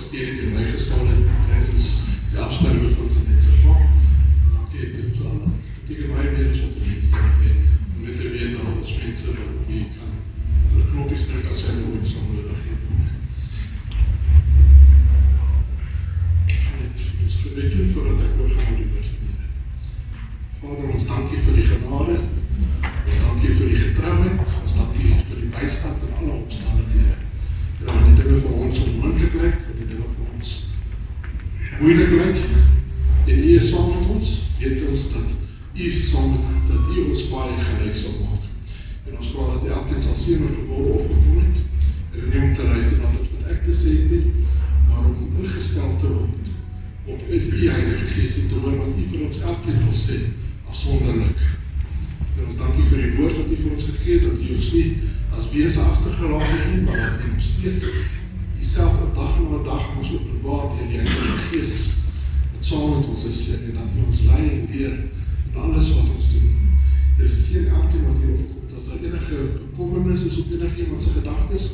steeds die my gestaan het tijdens die afsterwe van sy net sy pa. Dankie, dit is al. Beteken my meer as wat die mens dink nie. Om net te weet, daar is mense wat wie kan hulle knopies druk as hy nou iets om nodig het. Ek gaan net ons gebed doen voordat ek oorgaan die woord van Here. Vader, ons dankie vir die genade, ons dankie vir die getrouheid, ons dankie vir die bystand in alle omstandighede. En wanneer die dinge vir ons onmoontlik lyk, wanneer die dinge vir ons moeilik lyk, en U is saam met ons, weet ons dat U ons baie gelyk sal maak. En ons vra dat elkeen sal sien wat verborge opgekom het, en nie om te luister na dit wat ek te sê het nie, maar om ingestel te word op U Heilige Gees en te hoor wat U vir ons elkeen wil sê, afsonderlik. En ons dankie vir die woord wat U vir ons gegee het, dat U ons nie as wese agtergelaat het nie, maar dat U nog steeds Uself op dag na dag aan ons openbaar deur die Heilige Gees wat saam met ons is, en dat U ons lei en leer in alles wat ons doen. Here, seën elkeen wat hier opkom, dat daar enige bekommernis is op enige iemand se gedagtes.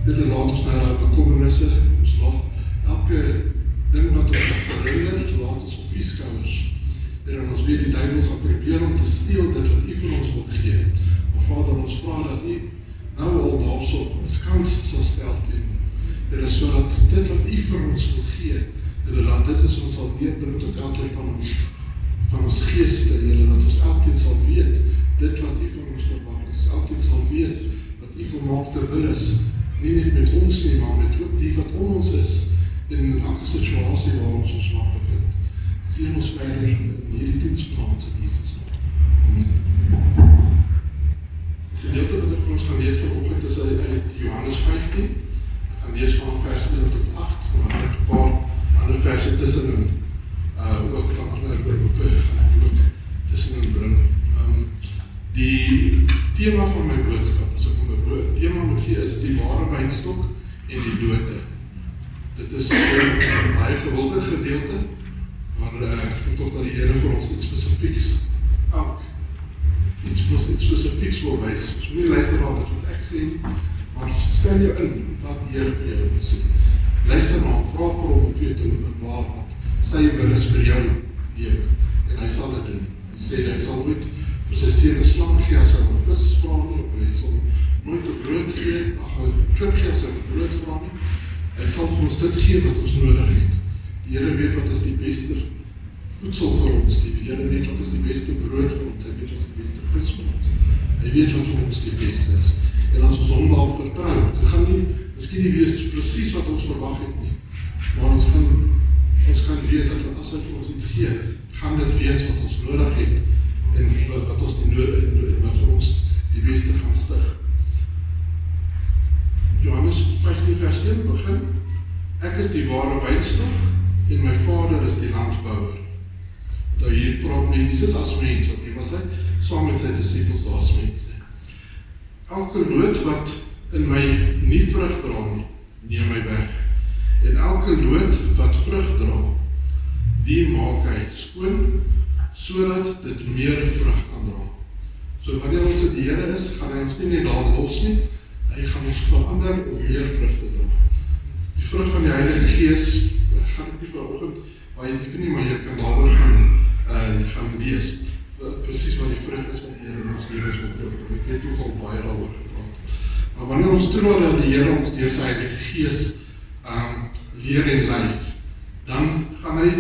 Here, laat ons nou daai bekommernisse, ons laat elke ding wat ons verhinder, laat ons op U skouers. Here, en ons weet die duiwel gaan probeer om te steel dit wat U vir ons wil gee. Maar Vader, ons vra dat U nou al daarso 'n kans sal stel teen. Here, sodat dit wat U vir ons wil gee, Here, dat dit is wat sal deurdruk tot elkeen van ons geeste, Here, dat ons elkeen sal weet, dit wat U van ons verwag, dat ons elkeen sal weet, wat U volmaakte wil is, nie net met ons nie, maar met ook die wat om ons is, en in elke situasie waar ons mag bevind. Seën ons verder in hierdie diensnaam in Jesus naam. Amen. Die gedeelte wat ek vir ons gaan lees vanoggend is uit Johannes 15. Ek gaan lees van vers 1 tot 8, maar ek 'n paar ander verse tussenin, ook van ander boeke gaan ek ook tussenin bring. Die tema van my boodskap, as ek my tema moet gee, is die ware wynstok en die lote. Dit is 'n baie gewilde gedeelte, maar ek voel tog dat die Here vir ons iets spesifieks iets spesifieks wil wys. Ons moet nie luister na dit wat ek sê nie, maar stel jou in wat die Here vir jou wil sê. Luister na hom, vra vir hom om vir jou te openbaar wat sy wil is vir jou lewe, en hy sal dit doen. Hy sê hy sal nooit vir sy seun 'n slang gee as hy 'n vis vra nie, of hy sal nooit 'n brood gee, 'n klip gee as hy 'n brood vra nie. Hy sal vir ons dit gee wat ons nodig het. Die Here weet wat is die beste voedsel vir ons, die Here weet wat is die beste brood vir ons, hy weet wat is die beste vis vir ons, hy weet wat vir ons die beste is, en as ons hom daarop vertrou, dit gaan nie, miskien nie wees presies wat ons verwag het nie, maar ons kan weet dat as hy vir ons iets gee, gaan dit wees wat ons nodig het, en wat ons die nodig, en wat vir ons die beste gaan stig. Johannes 15 vers 1 begin, ek is die ware wynstok, en my Vader is die landbouer. Nou hier praat met Jesus as mens, wat hier was hy, saam met sy disippels daar as mens. Elke loot wat in my nie vrug dra nie, neem my weg. En elke loot wat vrug dra, die maak hy skoon, sodat dit meer vrug kan dra. So wanneer ons in die Here is, gaan hy ons nie net daar los nie, hy gaan ons verander om meer vrug te dra. Die vrug van die Heilige Gees, gaan ek nie vanoggend baie diep nie, maar jy kan daaroor gaan lees, presies wat die vrug is van die Here in ons lewens wil vrug. Ek het ook al baie daaroor gepraat. Maar wanneer ons toelaat dat die Here ons deur sy Heilige Gees leer en lei, dan gaan hy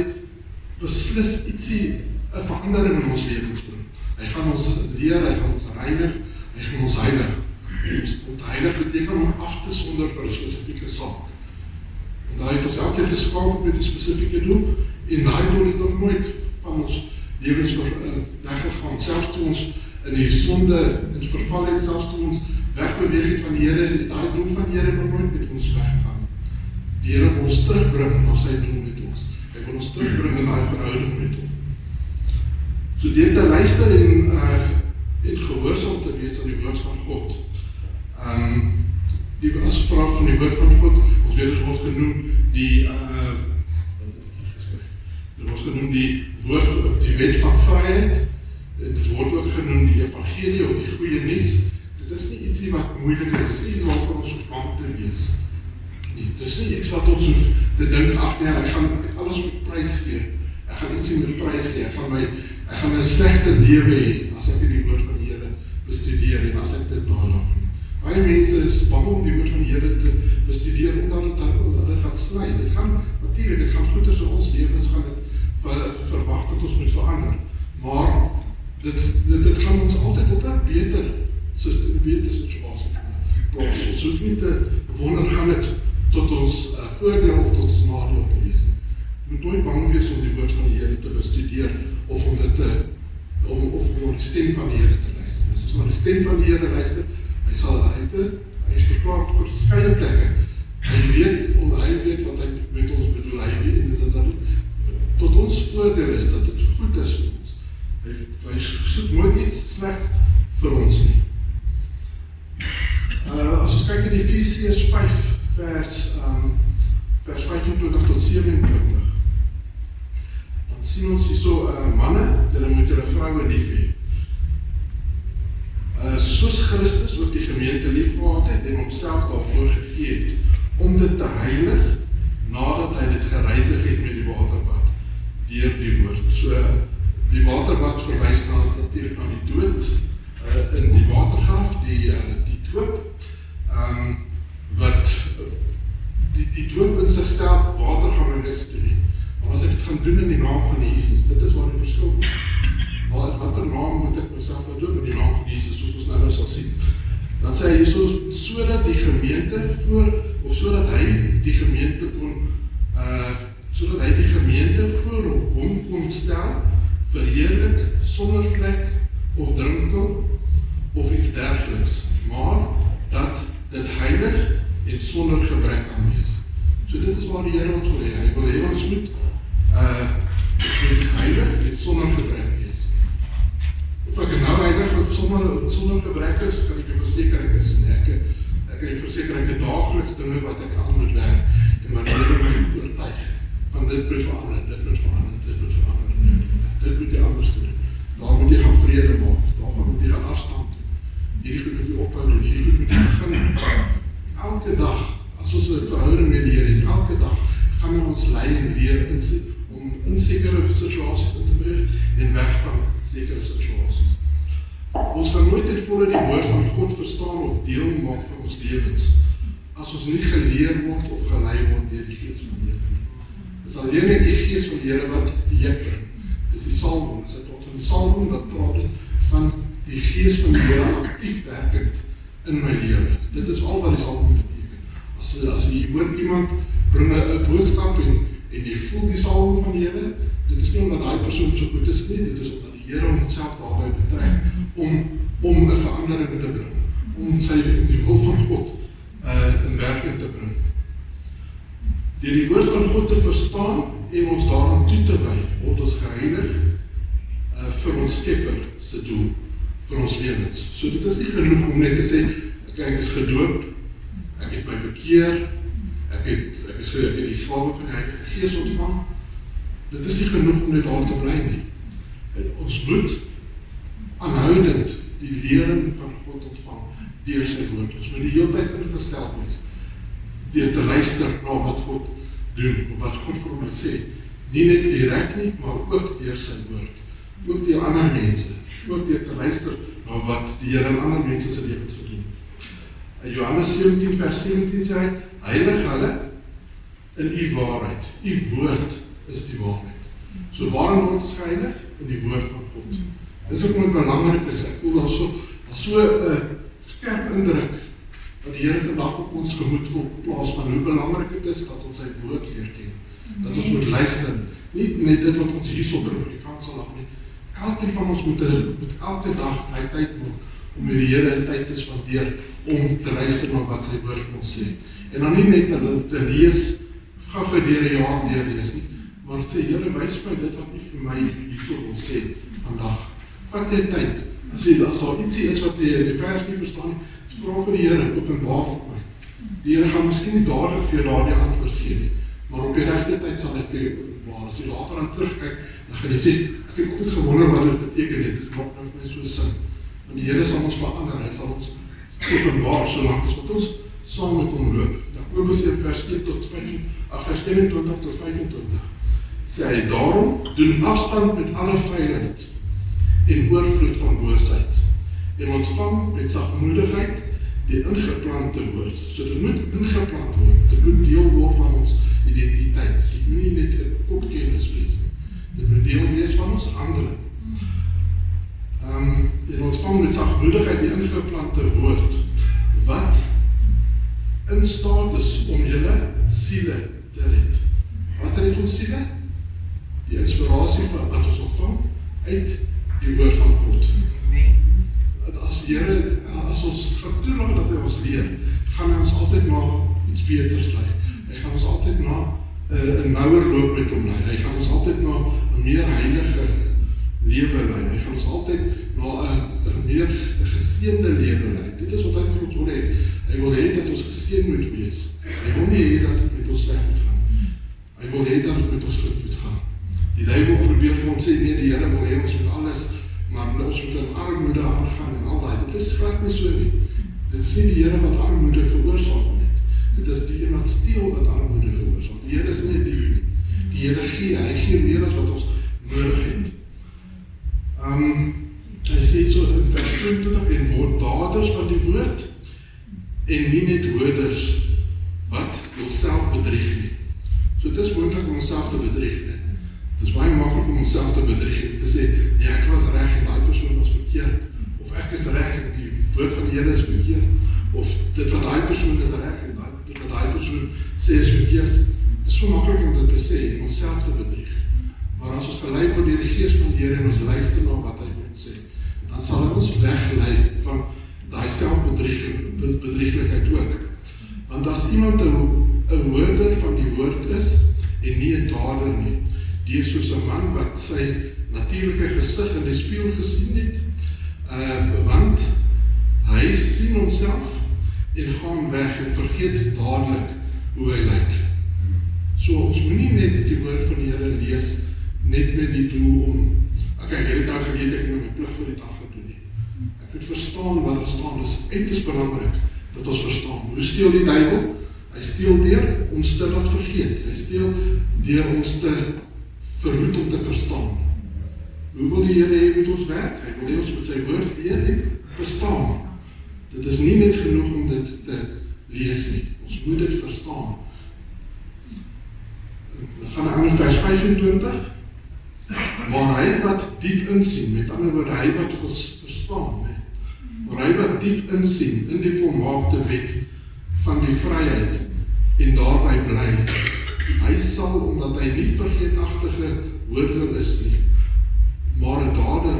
beslis ietsie 'n verandering in ons lewens bring. Hy gaan ons leer, hy gaan ons reinig, hy gaan ons heilig. Ons heilig beteken om af te sonder vir 'n spesifieke saak. En daai het ons elke geskaap met 'n spesifieke doel, en daai doel het nog nooit van ons lewens weggegaan, selfs toe ons in die sonde en verval het, selfs toe ons wegbeweeg het van die Here, daai doel van die Here nog nooit met ons weggegaan. Die Here wil ons terugbring na sy doel met ons. Hy wil ons terugbring in daai verhouding met hom. So deur te luister en gehoorsaam te wees aan die woord van God. As praat van die woord van God, ons weet ons word genoem die woord of die wet van vryheid, dit word ook genoem die evangelie of die goeie nuus. Dit is nie ietsie wat moeilik is, dit is nie iets waarvoor ons so bang te wees. nie. Dis nie iets wat ons hoef te dink, ag nee, ek gaan alles met prys gee. Ek gaan iets met prys gee. Ek gaan 'n slegte lewe hê as ek die woord van die Here bestudeer en as ek dit najaag nie. Baie mense is bang om die woord van die Here te bestudeer omdat hulle gaan sny. Dit gaan goeders in ons lewens gaan dit verwag dat ons moet verander. Maar dit gaan ons altyd op 'n beter situasie plaas. Ons hoef nie te wonder gaan dit tot ons voordeel of tot ons nadeel te wees nie. Jy moet nooit bang wees om die woord van die Here te bestudeer of om die stem van die Here te luister. As ons na die stem van die Here luister, hy verklaar op verskeie plekke. Hy weet wat hy met ons bedoel. Hy weet dat dit tot ons voordeel is, dat dit goed is vir ons. Hy soek nooit iets sleg vir ons nie. As ons kyk in Efesiërs 5 vers 25 tot 27, dan sien ons hierso, manne, julle moet julle vroue lief hê. Soos Christus ook die gemeente lief gehad het en homself daarvoor gegee het, om dit te heilig, nadat hy dit gereinig het met die waterbad, deur die woord. So, die waterbad verwys natuurlik na die dood, in die watergraf, die doop, wat die doop in sigself water gaan niks doen nie. Maar as ek dit gaan doen in die naam van Jesus, dit is waar die verskil is. Watter naam moet ek myself nou doen in die naam van Jesus, soos ons nou sal sien. Dan sê hy so, sodat die gemeente sodat hy die gemeente voor hom kon stel, verheerlik, sonder vlek of drinkel of iets dergeliks, maar dat dit heilig en sonder gebrek aan wees. So dit is waar die Here ons wil hê. Hy wil hê ons moet heilig en sonder gebrek wees. Of ek nou heilig of sonder gebrek is, kan ek verseker ek is nie. Ek kan verseker ek daagliks dinge wat ek aan moet werk en wat die Here my oortuig van dit moet verander, dit moet jy anders doen. Daar moet jy gaan vrede maak, daarvan moet jy gaan afstand doen. Hierdie goed moet jy ophou doen, hierdie goed moet jy begin. Elke dag, as ons 'n verhouding met die Here het, elke dag gaan ons lei en leer om in sekere situasies in te beweeg en weg van sekere situasies. Ons kan nooit het volle die woord van God verstaan of deel maak van ons lewens, as ons nie geleer word of gelei word deur die Gees van die Here. Dis alleen net die Gees van die Here wat die Here bring. Dis die Psalm, as hy praat van die Psalm, dat praat van die Gees van die Here aktief werkend in my lewe. Dit is al wat die Psalm beteken. As jy hoor iemand bring 'n boodskap en jy voel die Psalm van die Here, dit is nie omdat daai persoon so goed is nie, dit is omdat die Here homself daarbey betrek om 'n verandering te bring, om die wil van God in werking te bring. Deur die woord van God te verstaan en ons daaraan toe te wy, word ons geheilig vir ons Skepper se doel, vir ons lewens. So dit is nie genoeg om net te sê, ek is gedoop, ek het my bekeer, ek het die gawe van die Heilige Gees ontvang. Dit is nie genoeg om net daar te bly nie. En ons moet aanhoudend die lering van God ontvang deur sy woord. Ons moet die hele tyd ingestel wees deur te luister na wat God doen, wat God vir ons sê. Nie net direk nie, maar ook deur sy woord. Ook deur ander mense, ook deur te luister na wat die Here in ander mense se lewens gedoen. In Johannes 17 vers 17 sê hy, heilig hulle in u waarheid. U woord is die waarheid. So waarom word ons geheilig? In die woord van God. Dit is ook my belangrik is, ek voel daar so skerp indruk wat die Here vandag op ons gemoed wil plaas van hoe belangrik het is dat ons sy woord leer ken. Dat ons moet luister. Nie net dit wat ons hierso bring van die kansel af nie. Elkeen van ons moet elke dag tyd maak om met die Here tyd te spandeer om te luister na wat sy woord vir ons sê. En dan nie net te lees, gou deur 'n jaar deurlees nie, maar sê Here wys my dit wat U vir my hierso wil sê vandag. Vat jy tyd. As daar ietsie is wat jy in die vers nie verstaan nie, vra vir die Here, openbaar vir my. Die Here gaan miskien nie dadelik vir jou daardie antwoord gee nie, maar op die regte tyd sal hy vir jou openbaar. As jy later aan terugkyk, dan gaan jy sê, ek het altyd gewonder wat dit beteken het. Dit maak nou vir my so sin. Want die Here sal ons verander, hy sal ons openbaar solank as wat ons saam met hom loop. Dan Jakobus 1 vers 21 tot 25, sê hy, daarom doen afstand met alle vyand en oorvloed van boosheid, en ontvang met sagmoedigheid die ingeplante woord. So dit moet ingeplant word, dit moet deel word van ons identiteit, dit moet nie net 'n kopkennis wees, dit moet deel wees van ons handeling. En ontvang met sagmoedigheid die ingeplante woord, wat in staat is om julle siele te red. Wat red ons siele? Die inspirasie van wat ons ontvang uit die woord van God. As ons gaan toelaat dat hy ons leer, gaan hy ons altyd na iets beters lei. Hy gaan ons altyd na 'n nouer loop met hom lei. Hy gaan ons altyd na 'n meer heilige lewe lei. Hy gaan ons altyd na 'n meer geseënde lewe lei. Dit is wat hy vir ons wil hê. Hy wil hê dat ons geseën moet wees. Hy wil nie hê dat dit met ons sleg moet gaan. Hy wil hê dat dit met ons goed moet gaan. Die duiwel probeer vir ons sê, nee, die Here wil hê ons moet alles, maar ons moet in armoede aangaan en al daai. Dit is glad nie so nie. Dit is nie die Here wat armoede veroorsaak nie. Dit is die een wat steel wat armoede veroorsaak. Die Here is nie 'n dief nie. Die Here gee, hy gee meer as wat ons nodig het. Hy sê so in vers 22, en word daders van die woord, en nie net hoorders wat onsself bedrieg nie. So dit is moontlik om onsself te bedrieg nie. Dit is baie maklik om onsself te bedrieg en te sê, nee, ek was reg en die persoon was verkeerd, of ek is reg en die woord van die Here is verkeerd, of dit wat die persoon is reg en dit wat die persoon sê is verkeerd. Dit is so maklik om dit te sê en onsself te bedrieg. Maar as ons gelei word deur die Gees van die Here en ons luister na wat hy vir ons sê, dan sal hy ons weglei van daai selfbedrieglikheid ook. Want as iemand 'n hoorder van die woord is en nie 'n dader nie, die is soos 'n man wat sy natuurlike gesig in die spieël gesien het, want hy sien homself en gaan weg en vergeet dadelik hoe hy lyk. So ons moet nie net die woord van die Here lees net met die doel om, okay, ek het nou gelees, ek moet my plig vir die dag gedoen nie. Ek moet verstaan wat daar staan. Dit is uiters belangrik dat ons verstaan. Hoe steel die duiwel? Hy steel deur ons te laat vergeet. Hy steel deur ons te verhoed om te verstaan. Hoe wil die Here hê met ons werk? Hy wil hê ons met sy woord leer en verstaan. Dit is nie net genoeg om dit te lees nie. Ons moet dit verstaan. We gaan aan in vers 25. Maar hy wat diep insien, met ander woorde, hy wat verstaan, maar hy wat diep insien in die volmaakte wet van die vryheid en daarby bly, hy sal, omdat hy nie vergeetachtige hoorder is nie, maar 'n dader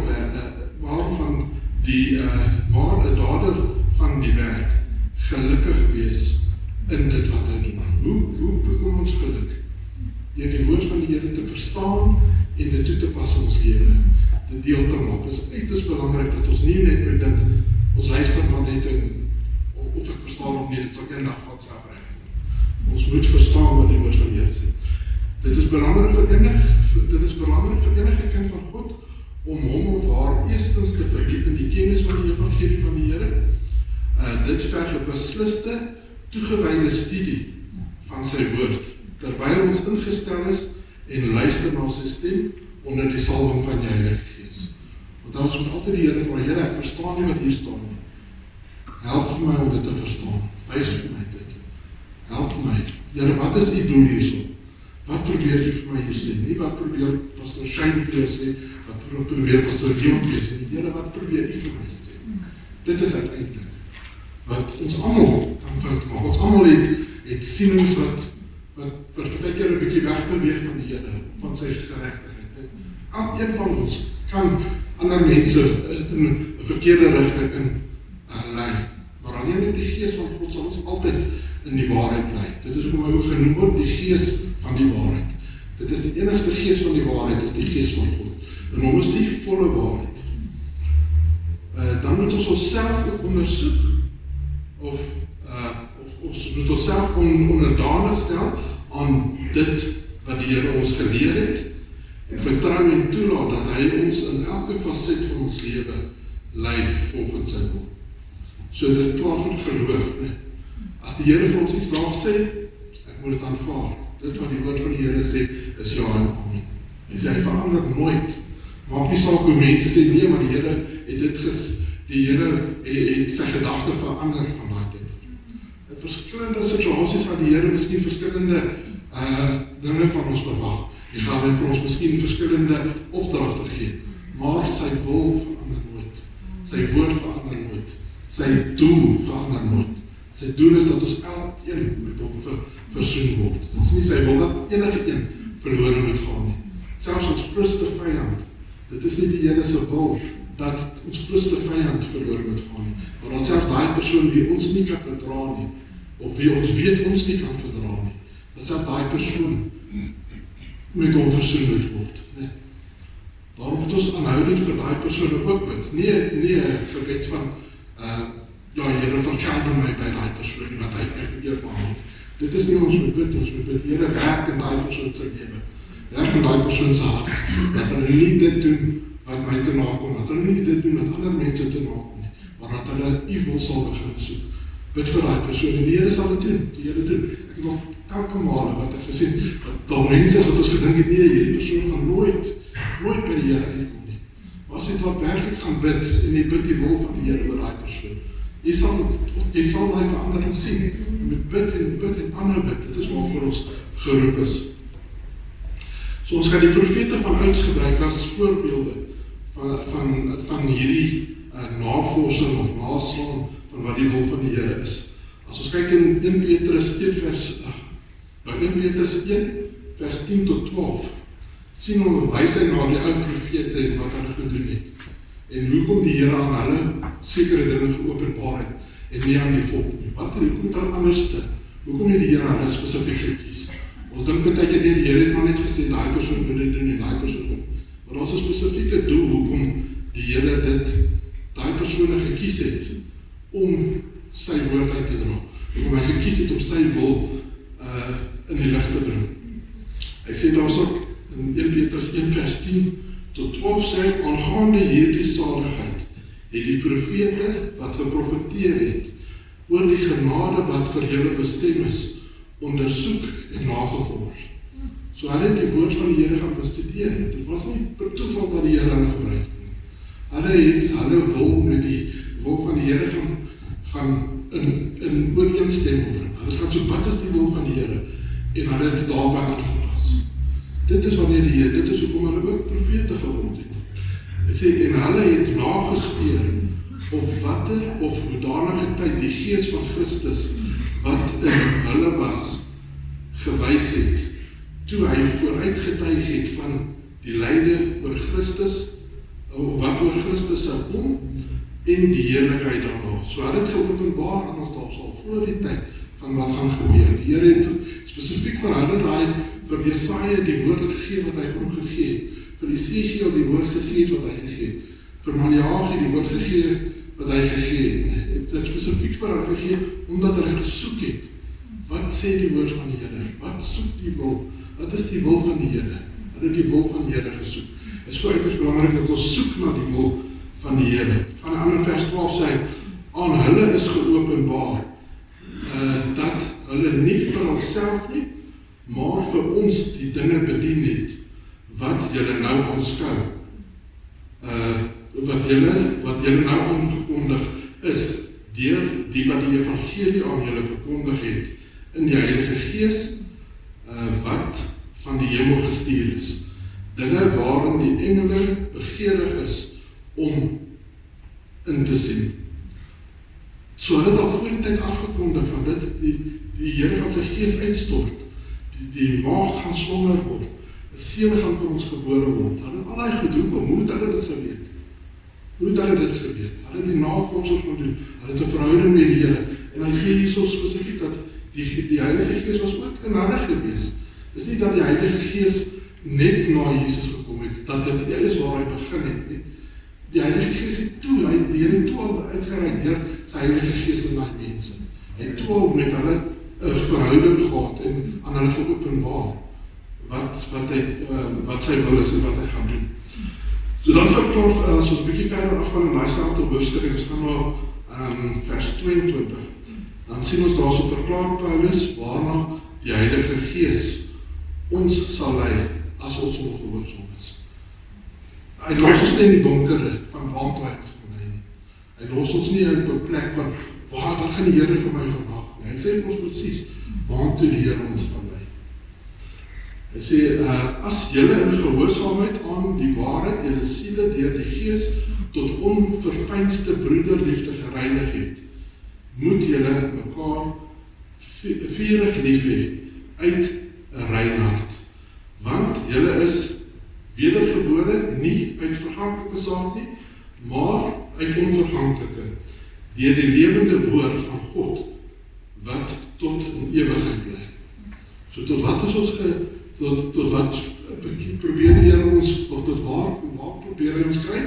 van die werk, gelukkig wees in dit wat hy doen. Hoe bekom ons geluk? Deur die woord van die Here te verstaan en dit toe te pas in ons lewe, dit deel te maak. Dit is belangrik dat ons nie net moet dink, ons luister maar net en of ek verstaan of nie, dit sal geen dag van self reg. Ons moet verstaan wat die woord van die Here sê. Dit is belangrik vir enige kind van God om hom of haar eerstens te verdiep in die kennis van die evangelie van die Here. Dit verg 'n besliste, toegewyde studie van sy woord, terwyl ons ingestel is en luister na sy stem onder die salwing van die Heilige Gees. Want ons moet altyd die Here vra, Here, ek verstaan nie wat hier staan nie. Help vir my om dit te verstaan. Wys vir my dit. Help my. Here, wat is u doel hierso? Wat probeer u vir my hier sê? Nie wat probeer Pastor Shane vir jou sê, wat probeer Pastor Leon vir jou sê. Nie, Here, wat probeer u vir my hier sê? Dit is uiteindelik wat ons almal kan fout maak. Ons almal het sienings wat baie keer 'n bietjie wegbeweeg van die Here, van sy geregtigheid. Elkeen van ons kan ander mense in 'n verkeerde rigting lei. Maar alleen net die Gees van God sal ons altyd in die waarheid lei. Dit is hoe hy genoem word, die Gees van die waarheid. Dit is die enigste Gees van die waarheid, is die Gees van God. En hom is die volle waarheid. Dan moet ons onsself ook ondersoek, of ons moet onsself onderdanig stel aan dit wat die Here ons geleer het, en vertrou en toelaat dat hy ons in elke facet van ons lewe lei volgens sy wil. So dit praat van geloof, As die Here vir ons iets daar sê, ek moet dit aanvaar. Dit wat die woord van die Here sê, is ja en amen. Hy sê, hy verander nooit. Maak nie saak hoe mense sê, nee, maar die Here het die Here het sy gedagte verander van daai tyd. In verskillende situasies gaan die Here miskien verskillende dinge van ons verwag. Hy gaan vir ons miskien verskillende opdragte gee, maar sy wil verander nooit. Sy woord verander nooit. Sy doel verander nooit. Sy doel is dat ons elkeen met hom versoen word. Dit is nie sy wil dat enige een verlore moet gaan nie. Selfs ons grootste vyand, dit is nie die Here se wil dat ons grootste vyand verlore moet gaan nie, maar dat selfs daai persoon wie ons nie kan verdra nie, of wie ons weet ons nie kan verdra nie, dat selfs daai persoon met hom versoen moet word. Nee. Daarom moet ons aanhoudend vir daai persoon ook bid. Nie gebed van ja, Here, vergelde my by daai persoon wat hy verkeerd behandel. Dit is nie ons moet bid, Here, werk in daai persoon se lewe. Werk in daai persoon se hart, dat hulle nie dit doen wat my te nakom, dat hulle nie dit doen wat ander mense te nakom nie, maar dat hulle u wil sal begin soek. Bid vir daai persoon en die Here sal dit doen. Die Here doen. Ek het nog telke male wat ek gesien, dat daar mense is wat ons gedink het, nee, hierdie persoon gaan nooit by die Here uitkom nie. Maar as jy wat werklik gaan bid en jy bid die wil van die Here oor daai persoon, jy sal daai verandering sien. Jy moet bid en aanhou bid. Dit is waarvoor ons geroep is. So ons kan die profete van ouds gebruik as voorbeelde van hierdie navorsing of naslaan van wat die wil van die Here is. As ons kyk in 1 Petrus 1 vers 10 tot 12, sien ons wys hy na die ou profete en wat hulle gedoen het. En hoekom die Here aan hulle sekere dinge geopenbaar het en nie aan die volk nie. Hoekom het hulle anderste? Hoekom het die Here hulle spesifiek gekies? Ons dink baie keer die Here het maar net gesê daai persoon moet dit doen en daai persoon moet. Maar daar's 'n spesifieke doel hoekom die Here daai persone gekies het om sy woord uit te dra. Hoekom hy gekies het om sy wil in die lig te bring. Hy sê daarso in 1 Petrus 1 vers 10 tot 12 sê hy, aangaande hierdie saligheid het die profete wat geprofeteer het oor die genade wat vir julle bestem is, ondersoek en nagevors. So hulle het die woord van die Here gaan bestudeer. Dit was nie per toeval dat die Here hulle gebruik nie. Hulle wil met die wil van die Here gaan in ooreenstemming bring. Hulle gaan so, wat is die wil van die Here? En hulle het daarby aangepas. Dit is wanneer dit is hoekom hulle ook profete geword het. Hy sê, en hulle het nagespeur op watter of hoedanige tyd die gees van Christus wat in hulle was, gewys het, toe hy vooruitgetuig het van die lyde oor Christus, wat oor Christus sou kom, en die heerlikheid daarna. So hulle het geopenbaar aan ons al voor die tyd van wat gaan gebeur. Die Here het spesifiek vir hulle vir Jesaja die woord gegee wat hy vir hom gegee het, vir Esegiel die woord gegee het wat hy gegee het, vir Maleagi die woord gegee wat hy gegee het. Het spesifiek vir hulle gegee, omdat hulle gesoek het. Wat sê die woord van die Here? Wat soek die wil? Wat is die wil van die Here? Hulle het die wil van die Here gesoek. Het is so uiters belangrik dat ons soek na die wil van die Here. Aan 'n ander vers 12 sê hy, aan hulle is geopenbaar, dat hulle nie vir hulself nie, maar vir ons die dinge bedien het, wat julle nou aanskou. Wat julle nou aangekondig is, deur die wat die evangelie aan julle verkondig het, in die Heilige Gees, wat van die hemel gestuur is. Dinge waarin die engele begeerig is om in te sien. So hulle het al voor die tyd afgekondig van dit, die Here gaan sy Gees uitstort, die maagd gaan swanger word, 'n seun gaan vir ons gebore word. Hulle het allerlei gedoen, hoe het hulle dit geweet? Hulle het die navorsing moet doen, hulle het 'n verhouding met die Here, en hy sê hier so spesifiek dat die Heilige Gees was ook in hulle gewees. Dis nie dat die Heilige Gees net na Jesus gekom het, dat dit is waar hy begin het nie. Die Heilige Gees het toe, die Here het toe al uitgereik deur sy Heilige Gees in daai mense. Hy het toe al met hulle 'n verhouding gehad en aan hulle geopenbaar wat sy wil is en wat hy gaan doen. So dan verklaar, as ons 'n bietjie verder afgaan in daai selfde hoofstuk, en ons gaan na vers 22. Dan sien ons daarso verklaar Paulus waarna die Heilige Gees ons sal lei as ons ongehoorsaam is. Hy los ons nie in die donkere van waantwyfels van hy nie. Hy los ons nie op 'n plek van wat gaan die Here vir my verwag nie. Hy sê vir ons presies waartoe die Here ons gaan lei. Hy sê as julle in gehoorsaamheid aan die waarheid julle siele deur die Gees tot onverfynste broederliefde gereinig het, moet julle mekaar vurig lief hê uit 'n rein hart. Want julle is wedergebore nie uit verganklike saad nie, maar uit onverganklike, deur die lewende woord van God, wat tot in ewigheid bly. So tot wat is ons tot wat probeer die Here ons, of tot waar probeer hy ons kry?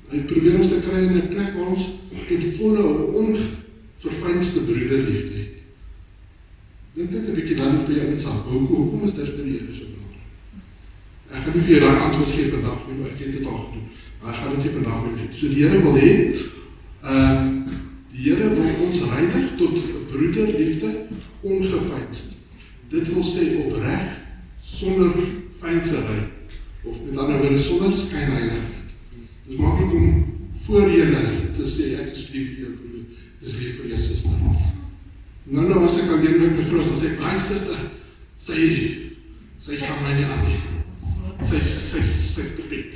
Hy probeer ons te kry in 'n plek waar ons ten volle onverfynste broederliefde het. Dink net 'n bietjie dan by jou insak. Hoekom is dit vir die Here so belangrik? Ek gaan nie vir jou daai antwoord gee vandag nie, maar ek het dit al gedoen. Maar ek gaan dit nie vandag weer gee. So die Here wil hê, die Here wil ons reinig tot broederliefde ongefynst. Dit wil sê opreg, sonder fynserry, of met ander woorde sonder skynheiligheid. Dit is maklik om voor julle te sê, ek is lief vir jou broer, ek is lief vir jou suster. Nou as ek alleen met my vrou, dan sê ek, my suster, sy gaan my nie aan nie. Sy's te vet.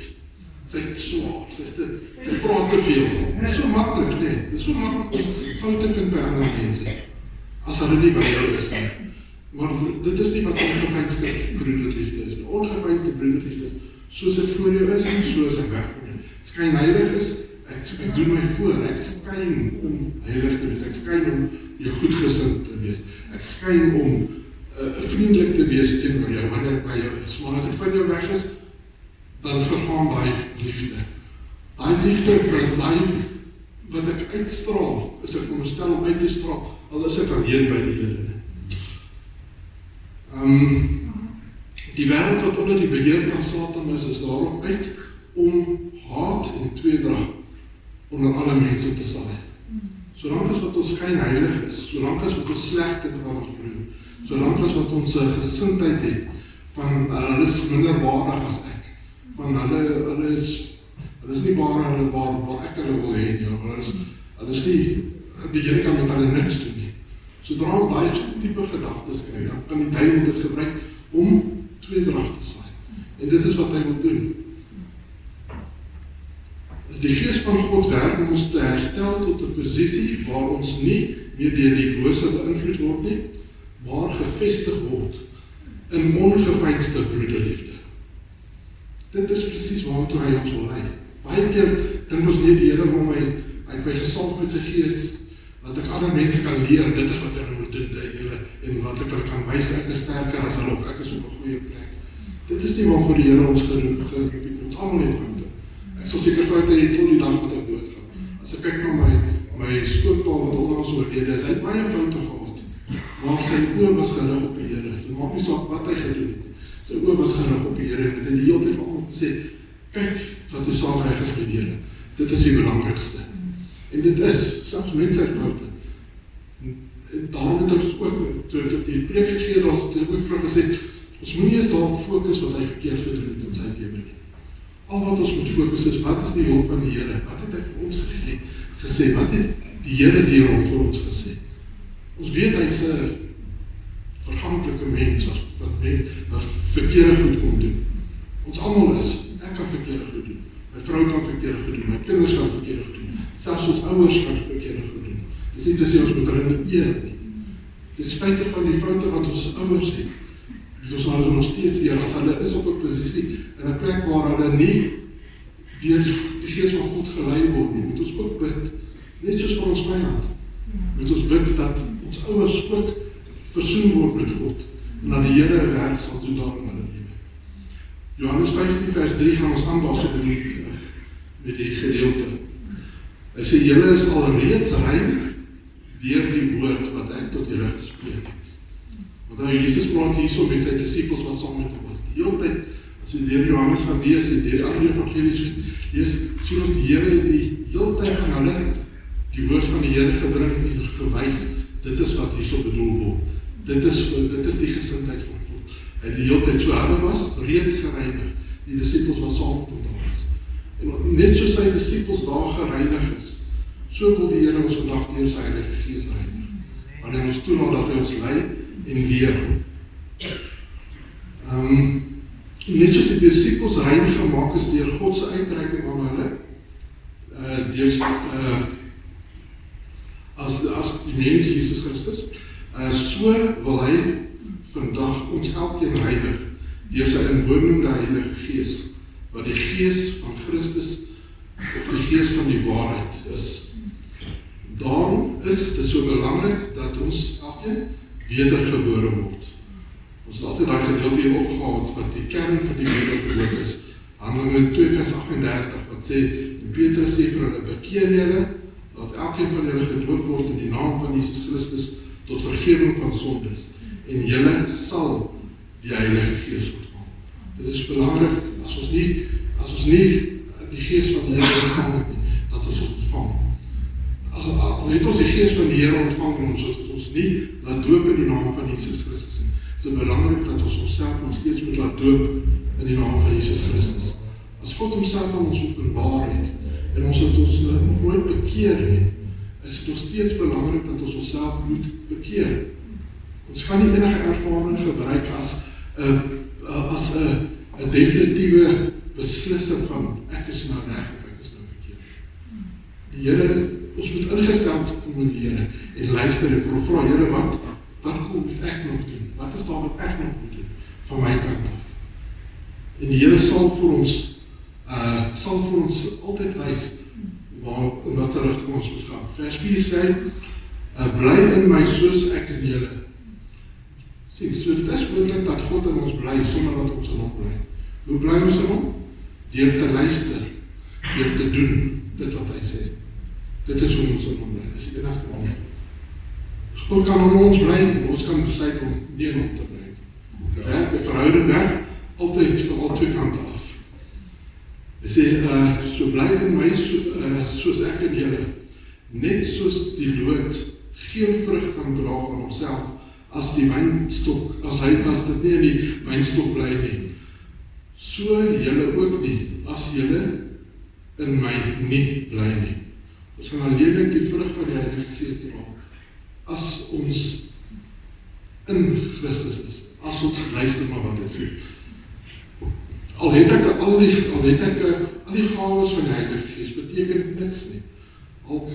Sy's te swaar, sy praat te veel. Dit is so maklik, nee. Dit is so maklik om foute vind by ander mense, as hulle nie by jou is nie. Maar dit is nie wat ongefynste broederliefde is. Ongefynste broederliefde is, soos ek voor jou is, en soos ek weg van jou. Skynheilig is, ek doen my voor, ek skyn om heilig te wees, ek skyn om jou goedgesind te wees, ek skyn om vriendelik te wees teenoor jou, wanneer ek by jou is. Maar as ek van jou weg is, dan vergaan daai liefde. Daai liefde, wat ek uitstraal, is ek veronderstel om uit te straal, al is ek alleen by die Here. Die wêreld wat onder die beheer van Satan is daarop uit om haat en tweedrag onder alle mense te saai. Solank as wat ons skynheilig is, solank as wat ons sleg dit van ons broer, solank as wat ons gesindheid het, van hulle is minder waardig as ek, van hulle is nie waar ek hulle wil hê nie, hulle is nie, die Here kan met hulle niks doen nie. Sodra ons daai tipe gedagtes kry, dan kan die duiwel dit gebruik om tweedrag te saai. En dit is wat hy wil doen. Die Gees van God werk om ons te herstel tot 'n posisie waar ons nie meer deur die bose beïnvloed word nie, maar gevestig word in ongefynste broederliefde. Dit is presies waartoe hy ons wil lei. Baie keer dink ons nie die Here wil my uit my gesalf met sy Gees, dat ek ander mense kan leer, dit is wat hulle moet doen, die Here, en wat ek hulle kan wys, ek is sterker as hulle, of ek is op 'n goeie plek. Dit is nie waarvoor die Here ons geroep het, ons almal het foute. Ek sal seker foute hê tot die dag wat ek doodgaan. As ek kyk na my skoonpa wat onlangs oorlede is, hy het baie foute gehad, maar sy oë was gerig op die Here. Dit maak nie saak wat hy gedoen het. Sy oë was gerig op die Here, en het in die hele tyd vir almal gesê, kyk, dat u saamreg is met die Here. Dit is die belangrikste. En dit is, selfs met sy foute. En daarom het ons ook, toe die preek gegee, daar het ook vrou gesê, ons moet nie eens daarop fokus wat hy verkeerd gedoen het in sy lewe nie. Al wat ons moet fokus is, wat is die wil van die Here? Wat het hy vir ons gesê? Wat het die Here deur hom vir ons gesê? Ons weet hy is 'n verganklike mens, wat verkeerde goed kon doen. Ons almal is, ek kan verkeerde goed doen, my vrou kan verkeerde goed doen, my kinders kan verkeerde goed doen, selfs ons ouers kan verkeerde goed doen. Dit is nie te sê ons moet hulle nie eer nie. Ten spyte van die foute wat ons ouers het, ons hulle nog steeds eer, as hulle is op 'n posisie, in 'n plek waar hulle nie deur die Gees van God gelei word nie, moet ons ook bid, net soos vir ons vyand, moet ons bid dat ons ouers ook versoen word met God, en dat die Here werk sal doen daar in hulle lewe. Johannes 15 vers 3 gaan ons aandag gedoen met die gedeelte. Hy sê, julle is alreeds rein deur die woord wat ek tot julle gespreek het. Want Jesus praat hierso met sy disippels wat saam met hom was. Die hele tyd, as jy deur Johannes gaan lees, en deur die ander evangelies lees, sien ons die Here die hele tyd aan hulle die woord van die Here gebring en gewys, dit is wat hierso bedoel word. Dit is die gesindheid van God. Hy die hele tyd so hulle was reeds gereinig, die disippels wat saam met hom daar is. En net so sy disippels daar gereinig is, so wil die Here ons vandag deur sy Heilige Gees reinig. Wanneer ons toelaat dat hy ons lei en leer. Net soos die disippels reinig gemaak is deur God se uitreiking aan hulle, as die mens Jesus Christus, so wil hy vandag ons elkeen reinig deur sy inwonende Heilige Gees, wat die Gees van Christus of die Gees van die waarheid is. Daarom is dit so belangrik dat ons elkeen wedergebore word. Ons het altyd daai gedeelte hier opgehaal wat die kern van die wedergeboorte is. Handelinge 2 vers 38 wat sê, en Petrus sê vir hulle, bekeer julle, laat elkeen van julle gedoop word in die naam van Jesus Christus tot vergewing van sondes, en julle sal die Heilige Gees ontvang. Dit is belangrik, as ons nie die Gees van die Here ontvang het nie, dat ons ontvang. Al het ons die Gees van die Here ontvang, ons nie laat doop in die naam van Jesus Christus. Het is belangrik dat ons onsself nog steeds moet laat doop in die naam van Jesus Christus. As God homself aan ons openbaar het, en ons het ons nog nooit bekeer nie, is het nog steeds belangrik dat ons onsself moet bekeer. Ons kan nie enige ervaring gebruik as 'n definitiewe beslissing van ek is nou reg of ek is nou verkeerd. Die Here, ons moet ingesteld kom in die Here en luister en vra, Here, wat moet ek nog doen? Wat is daar wat ek nog moet doen van my kant af? En die Here sal vir ons altyd wys in wat rigting ons moet gaan. Vers 4 sê, bly in my soos ek in julle. Sien, so dit is moontlik dat God in ons bly, sonder dat ons in hom bly. Hoe bly ons in hom? Deur te luister, deur te doen dit wat hy sê. Dit is hoe ons in hom bly, dit is die enigste manier. God kan in ons bly, en ons kan besluit om nie in hom te bly. Die verhouding werk altyd van al twee kante af. Hy sê, so bly in my soos ek in julle, net soos die loot geen vrug kan dra van homself, as die wynstok, as dit nie in die wynstok bly nie. So julle ook nie, as julle in my nie bly nie. Ons gaan alleenlik die vrug van die Heilige Gees dra, as ons in Christus is, as ons luister maar wat hy sê. Al het ek al die gawes van die Heilige Gees, beteken dit niks nie. Wat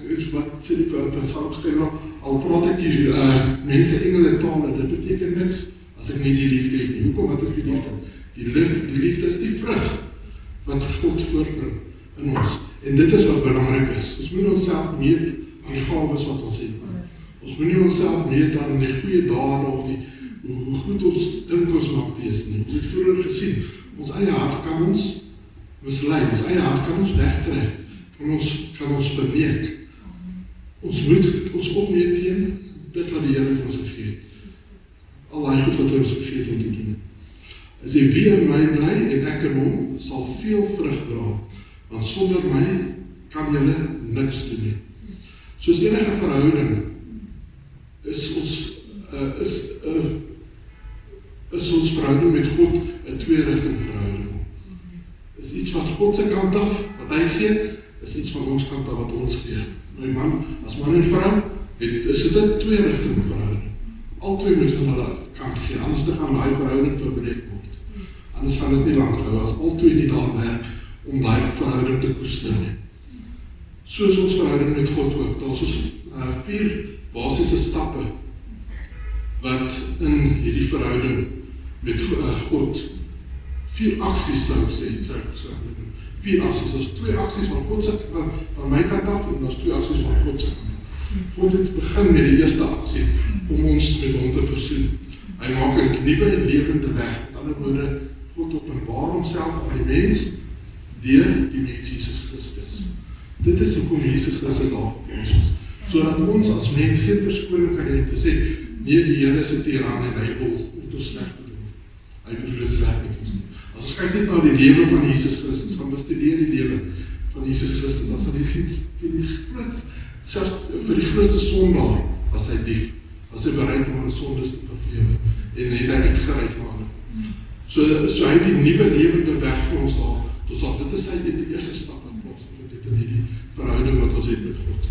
sê die Psalmskrywer, al praat ek hier mense engele tale, dit beteken niks as ek nie die liefde het nie. Hoekom, wat is die liefde? Die liefde is die vrug wat God voorbring in ons. En dit is wat belangrik is. Ons moet onsself meet aan die gawes wat ons het. Ons moet nie onsself meet aan die goeie dade of hoe goed ons dink ons mag wees nie. Ons het vroeger gesien, ons eie hart kan ons mislei, ons eie hart kan ons wegtrek, kan ons verweek. Ons moet ons opmeet teen dit wat die Here vir ons gegee het. Al die goed wat hy ons gegee het om te doen. Hy sê, wie in my bly en ek in hom, sal veel vrug dra, want sonder my kan julle niks doen nie. Soos enige verhouding is ons verhouding met God 'n twee-rigting verhouding. Is iets wat God se kant af, wat hy gee, is iets van ons kant af wat ons gee. My man, as man en vrou, is dit 'n twee-rigting verhouding. Albei moet van hulle kant gee, anders te gaan daai verhouding verbreek word. Anders gaan dit nie lank hou, as albei nie daar werk om daai verhouding te koester nie. So is ons verhouding met God ook. Daar is 4 basiese stappe wat in hierdie verhouding met God, 4 aksies sou ek sê, 4 aksies, ons 2 aksies van my kant af, en ons 2 aksies van God se kant af. God het begin met die eerste aksie, om ons met hom te versoen. Hy maak 'n nuwe en lewende weg, met ander woorde, God openbaar homself aan die mens, deur die mens Jesus Christus. Dit is hoekom Jesus Christus daar vir ons was, sodat ons as mens geen verskoning kan hê om te sê, nee, die Here is 'n tiran en hy wil met ons sleg bedoel. Hy bedoel dit sleg met ons nie. As ons kyk net na die lewe van Jesus Christus, gaan bestudeer die lewe van Jesus Christus, as hy sien, selfs vir die grootste sondaar, was hy lief, was hy bereid om ons sondes te vergewe, en het hy uitgereik na hulle. So hy het die nuwe lewende weg vir ons daar, dit is die eerste stap wat plaasvind het in die verhouding wat ons het met God.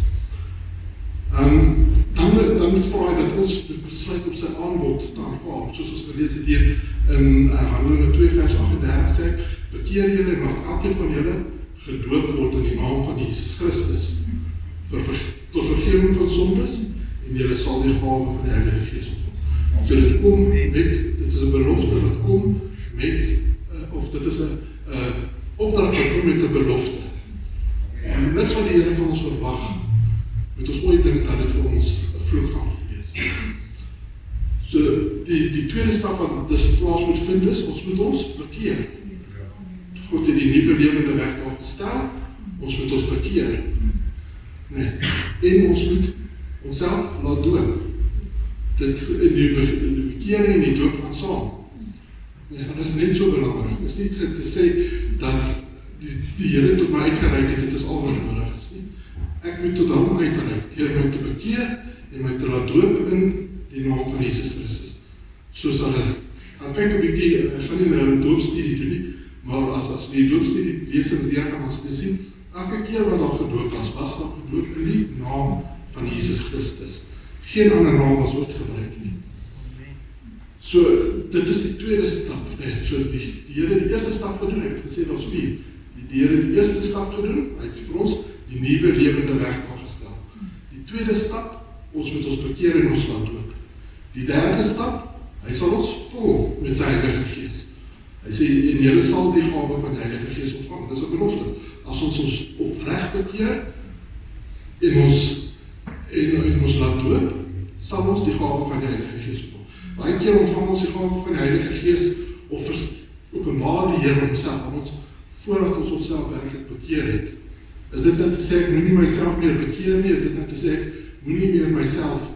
Dan vra hy dat ons besluit op sy aanbod te aanvaar, soos ons gelees het hier in Handelinge 2 vers 38 sê, bekeer julle en laat elkeen van julle gedoop word in die naam van Jesus Christus, tot vergewing van sondes, en julle sal die gawe van die Heilige Gees ontvang. So dit is 'n belofte wat kom met, of dit is 'n opdrag wat kom met 'n belofte. Niks wat die Here van ons verwag, moet ons ooit dink dat dit vir ons 'n vloek gaan wees. So die tweede stap wat dus plaas moet vind is, ons moet ons bekeer. God het die nuwe lewende weg daar gestel, ons moet ons bekeer. Nee, en ons moet onsself laat doop. Dit in die bekering en die doop gaan saam. Nee, dat is net so belangrik. Het is niet te sê dat die Here tot my uitgereik het, dit is al wat nodig is nie. Ek moet tot hom uitreik, deur my te bekeer en my te laat doop in die naam van Jesus Christus. Soos hulle, dan kyk 'n bietjie, ek gaan nie nou 'n doopstudie doen nie, maar as die doopstudie lesings deur gaan ons sien, elke keer wat daar gedoop was daar gedoop in die naam van Jesus Christus. Geen ander naam was ooit gebruik nie. So, dit is die tweede stap. Nee, so die Here die eerste stap gedoen, ek het gesê dat ons 4. Die Here die eerste stap gedoen, hy het vir ons die nuwe lewende weg daar gestel. Die tweede stap, ons moet ons bekeer en ons laat doop. Die derde stap, hy sal ons vul met sy Heilige Gees. Hy sê, en julle sal die gawe van die Heilige Gees ontvang. Dit is 'n belofte. As ons opreg bekeer en ons laat doop, sal ons die gawe van die Heilige Gees ontvang. Baie keer ontvang ons die gawe van die Heilige Gees of openbaar die Here homself aan ons voordat ons onsself werklik bekeer het. Is dit nou te sê ek moenie myself meer bekeer nie? Is dit nou te sê ek moenie meer myself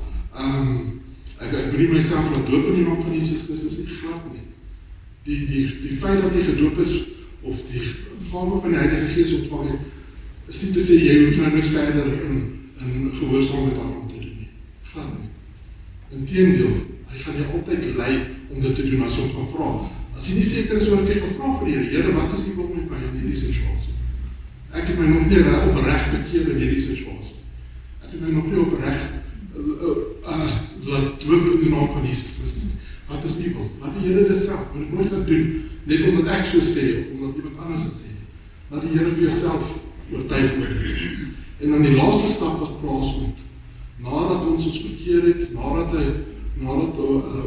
ek moenie myself laat doop in die naam van Jesus Christus nie? Glad nie. Die feit dat jy gedoop is of die gawe van die Heilige Gees ontvang het, is nie te sê jy hoef nou niks verder in gehoorsaamheid aan hom te doen nie. Glad nie. Inteendeel, hy gaan jou altyd lei om dit te doen as jy hom gaan vra. As jy nie seker is wat jy gaan vra vir die Here, wat is die wil met van jou in hierdie situasie? Ek het my nog nie opreg bekeer in hierdie situasie. Ek het my nog nie opreg laat doop in die naam van Jesus Christus. Wat is die wil? Laat die Here dit self, moet ek nooit gaan doen, net omdat ek so sê, of omdat iemand anders het sê. Laat die Here vir jouself oortuig word. En dan die laaste stap wat plaasvind, nadat ons bekeer het, nadat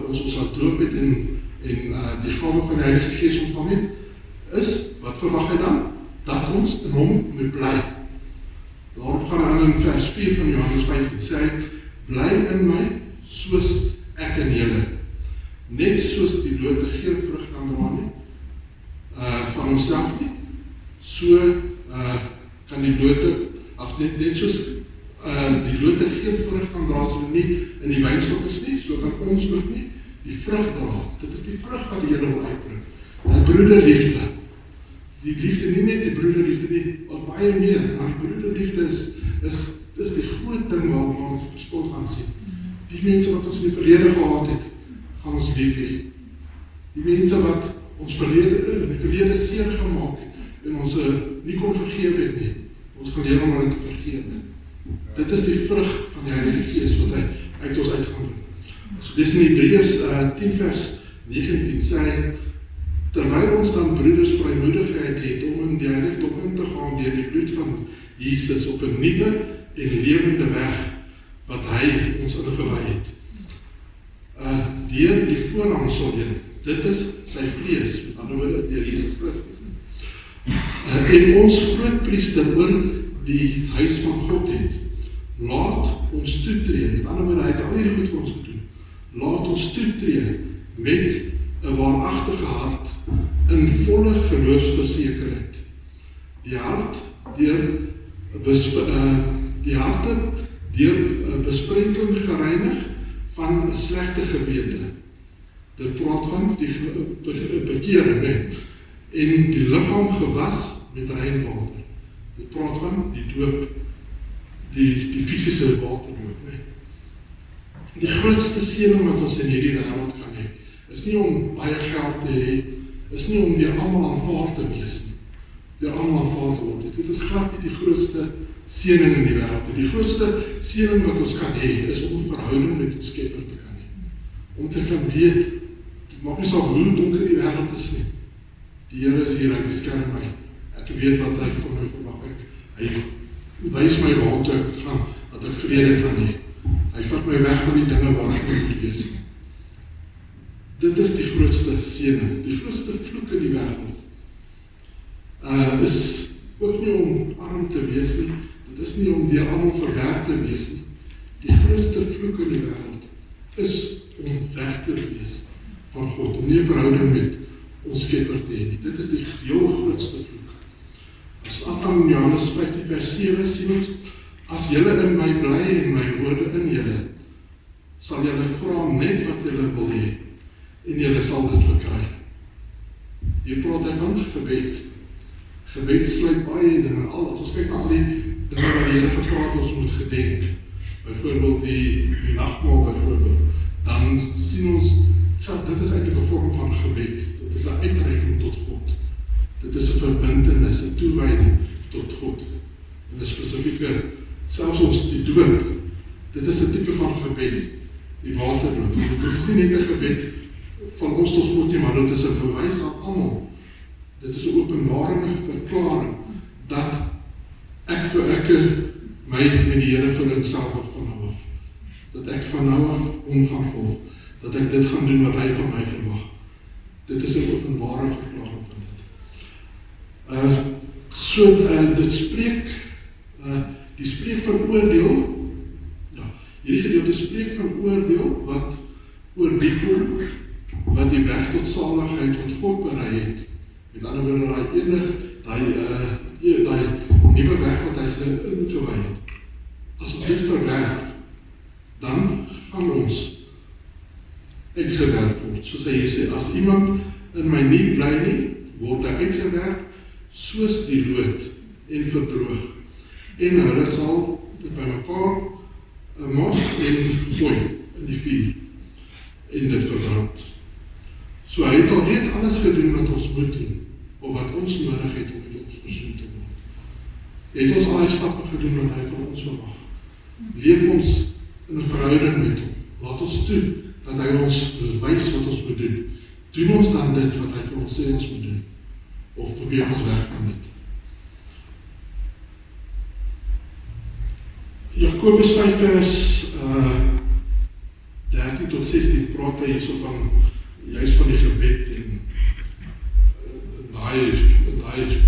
ons laat doop het en die gawe van die Heilige Gees ontvang het, is, wat verwag hy dan? Dat ons in hom moet bly. Daarop gaan hy in vers 4 van Johannes 15 sê, bly in my, soos ek in julle. Net soos die lote geen vrug kan dra nie, van homself nie, so kan die lote, net soos die lote geen vrug kan dra, as hulle nie in die wynstok is nie, so kan ons ook nie die vrug dra. Dit is die vrug wat die Here wil uitbring. Die broederliefde. Die liefde nie net die broederliefde nie, al baie meer, maar die broederliefde is die groot ding waar ons verspot gaan sien. Die mense wat ons in die verlede gehad het, gaan ons lief hê. Die mense wat ons in die verlede seer gemaak het, en ons nie kon vergewe het nie, ons gaan leer om hulle te vergewe. Dit is die vrug van die Heilige Gees, wat hy uit ons uit gaan doen. So dis in Hebreërs 10 vers 19 sê, terwyl ons dan broeders vrymoedigheid het om in die heiligdom in te gaan deur die bloed van Jesus op 'n nuwe en lewende weg wat hy ons ingewy het. Deur die voorhangsel heen, dit is sy vlees, met ander woorde deur Jesus Christus. En ons grootpriester oor die huis van God het, laat ons toetree, met ander woorde, hy het al hierdie goed vir ons gedoen, laat ons toetree met 'n waaragtige hart in volle geloofsversekerheid. Die harte deur besprenkeling gereinig van 'n slegte gewete. Dit praat van die bekering, en die liggaam gewas met rein water. Dit praat van die doop, die fisiese waterdoop. Die grootste seëning wat ons in hierdie wêreld kan hê, is nie om baie geld te hê, is nie om deur almal aanvaar te wees nie, deur almal aanvaar te word. Dit is glad nie die grootste seëning in die wêreld. Die grootste seëning wat ons kan hê, is om 'n verhouding met ons Skepper te kan hê. Om te kan weet, dit maak nie saak hoe donker die wêreld is nie. Die Here is hier, hy beskerm my. Ek weet wat hy van my verwag. Hy wys my waartoe ek moet gaan, dat ek vrede kan hê. Hy vat my weg van die dinge waar ek nie moet wees nie. Dit is die grootste seëning, die grootste vloek in die wêreld. Is ook nie om arm te wees nie, dit is nie om deur almal verwerp te wees nie. Die grootste vloek in die wêreld is om weg te wees van God, om nie 'n verhouding met ons Skepper te hê nie. Dit is die heel grootste vloek. As afgaan in Johannes 15 vers 7 sien ons, as julle in my bly en my woorde in julle, sal julle vra net wat julle wil hê, en julle sal dit verkry. Hier praat hy van gebed. Gebed sluit baie dinge al. As ons kyk na al die dinge wat die Here gevra het ons moet gedenk, byvoorbeeld die nagmaal byvoorbeeld, dan sien ons, dit is eintlik 'n vorm van gebed. Dit is 'n uitreiking tot God. Dit is 'n verbintenis, 'n toewyding tot God. En 'n spesifieke, selfs ons die doop, dit is 'n tipe van gebed, die waterdoop. Dit is nie net 'n gebed van ons tot God nie, maar dit is 'n verwys aan almal. Dit is 'n openbaring, 'n verklaring, dat ek my met die Here vereenselwig van nou af. Dat ek van nou af hom gaan volg. Dat ek dit gaan doen wat hy van my verwag. Dit is 'n openbare verklaring van dit. Dit spreek, die spreek van oordeel, hierdie gedeelte spreek van oordeel, wat oor die kom, wat die weg tot saligheid wat God berei het. Met ander woorde, daai nuwe weg wat hy ingewy het. As ons dit verwerp, dan gaan ons uitgewerp word. Soos hy hier sê, as iemand in my nie bly nie, word hy uitgewerp soos die lood en verdroog. En hulle sal dit by mekaar mos en gooi in die vuur en dit verbrand. So hy het al reeds alles gedoen wat ons moet doen, of wat ons nodig het om met ons versoen te word. Hy het ons al die stappe gedoen wat hy van ons verwag. Leef ons in 'n verhouding met hom. Laat ons toe dat hy ons wys wat ons moet doen. Doen ons dan dit wat hy vir ons sê ons moet doen, of beweeg ons weg van dit. Jakobus 5 vers 13 tot 16 praat hy hierso van juist van die gebed en daai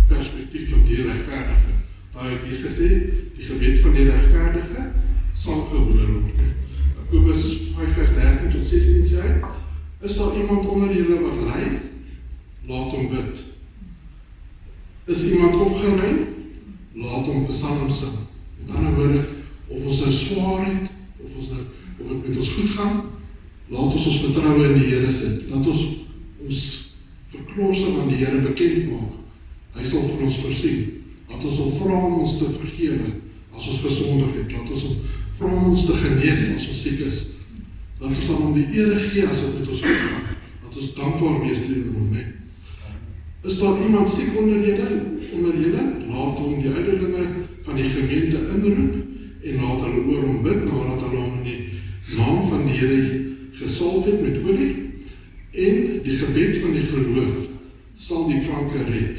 perspektief van die regverdige. Daar het hier gesê, die gebed van die regverdige sal gehoor word. Jakobus 5 vers 13 tot 16 sê hy, is daar iemand onder julle wat ly? Laat hom bid. Is iemand opgelei? Laat hom psalm sing. Met ander woorde, of ons nou swaar het, of het met ons goed gaan, laat ons vertroue in die Here sit. Laat ons verklorsing aan die Here bekend maak. Hy sal vir ons voorsien. Laat ons vra om ons te vergewe as ons gesondig het. Laat ons vra om ons te genees as ons siek is. Laat ons dan om die ere gee as dit met ons goed gaan. Laat ons dankbaar wees teenoor hom. Is daar iemand siek onder julle? Laat hom die ouderlinge van die gemeente inroep en laat hulle oor hom bid, nadat hulle hom in die naam van die Here gesalf het met olie, en die gebed van die geloof sal die kranke red.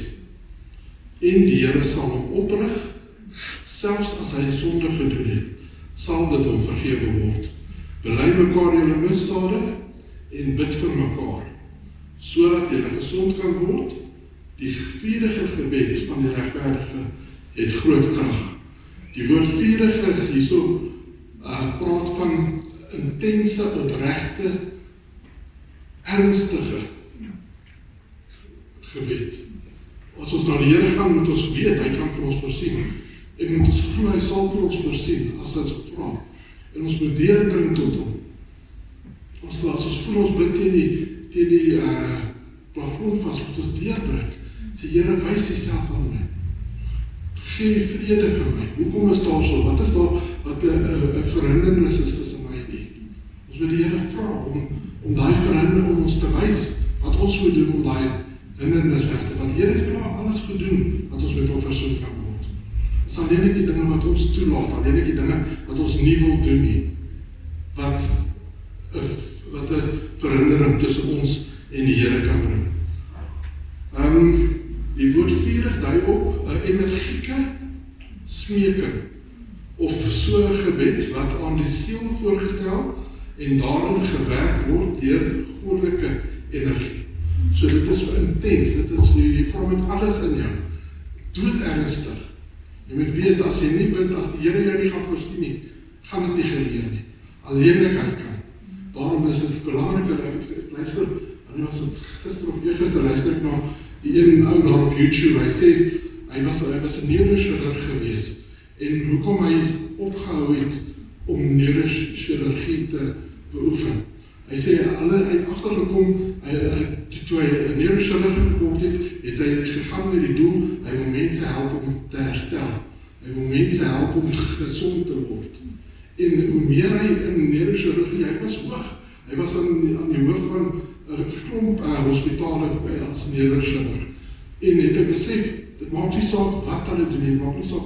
En die Here sal hom oprig, selfs as hy sonde gedoen het, sal dit hom vergewe word. Bely mekaar julle misdade en bid vir mekaar, sodat julle gesond kan word. Die vurige gebed van die regverdige het groot krag. Die woord vurige hierso praat van intense, opregte, ernstige gebed. As ons na die Here gaan, moet ons weet, hy kan vir ons voorsien. En moet ons glo, hy sal vir ons voorsien, as ons vra. En ons moet deurdring tot hom. As ons voel ons bid teen die plafond vas, moet ons deurdruk. Sê, Here, wys jouself aan my. Gee vrede vir my. Hoekom is daar so? Wat is daar, wat 'n verhindernis is tussen my en U? Ons moet die Here vra om daai verhindering om ons te wys wat ons moet doen om daai hindernis weg te vat. Die Here het klaar alles gedoen wat ons met hom versoen kan word. Dit is alleen die dinge wat ons toelaat, alleen die dinge wat ons nie wil doen nie, wat 'n verhindering tussen ons en die Here kan bring. Die woord vurig dui op 'n energieke smeking of so 'n gebed wat aan die siel voorgestel en daarin gewerk word deur goddelike energie. So dit is intens, dit is jy vra met alles in jou, dood ernstig. Jy moet weet, as jy nie bid, as die Here jou nie gaan voorsien nie, gaan dit nie gebeur nie. Alleenlik hy kan. Daarom is dit belangriker, ek luister, en was het gister of eergister, luister ek na die een ou daar op YouTube, hy sê, hy was 'n neurochirurg gewees, en hoekom hy opgehou het om neurochirurgie te beoefen. Hy sê, hulle het agtergekom, toe hy 'n neurochirurg geword het hy gegaan met die doel, hy wil mense help om te herstel. Hy wil mense help om gesond te word. En hoe meer hy in neurochirurgie, hy was hoog. Hy was aan die hoof van 'n klomp hospitale as neurochirurg. En het hy besef, dit maak nie saak wat hulle doen, dit maak nie saak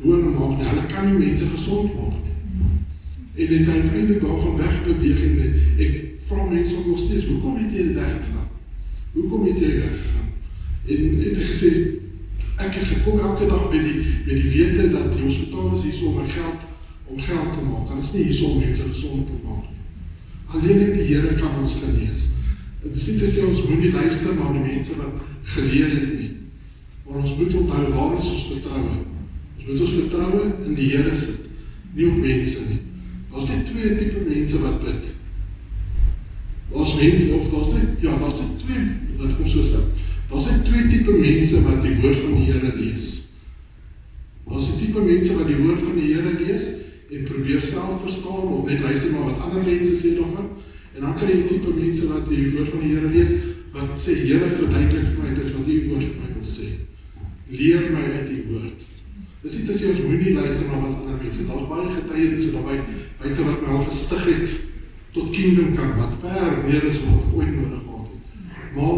hoe hulle maak nie, hulle kan nie mense gesond maak nie. En het hy uiteindelik daarvan wegbeweeg en ek vra mense nog steeds, hoekom het jy weggegaan? Hoekom het jy weggegaan? En het hy gesê, ek het gekom elke dag met die wete dat die hospitaal is hier om geld te maak. Hulle is nie hier om mense gezond te maak nie. Alleen die Here kan ons genees. Het is nie te sê ons moet nie luister na die mense wat geleer het nie. Maar ons moet onthou waar is ons vertroue. Ons moet ons vertroue in die Here sit, nie op mense nie. Daar's net twee tipe mense wat bid. Daar's mense, of daar's net twee, wat kom so stel. Daar's net twee tipe mense wat die woord van die Here lees. Daar's die tipe mense wat die woord van die Here lees en probeer self verstaan of net luister maar wat ander mense sê daarvan. En dan kry jy die tipe mense wat die woord van die Here lees, wat sê, Here verduidelik vir my dit wat die woord vir my wil sê. Leer my uit die woord. Dis nie te sê ons moet nie luister na wat ander mense. Daar's baie getuienisse daarby buite wat my al gestig het tot kingdom kan, wat ver meer is wat ek ooit nodig gehad het. Maar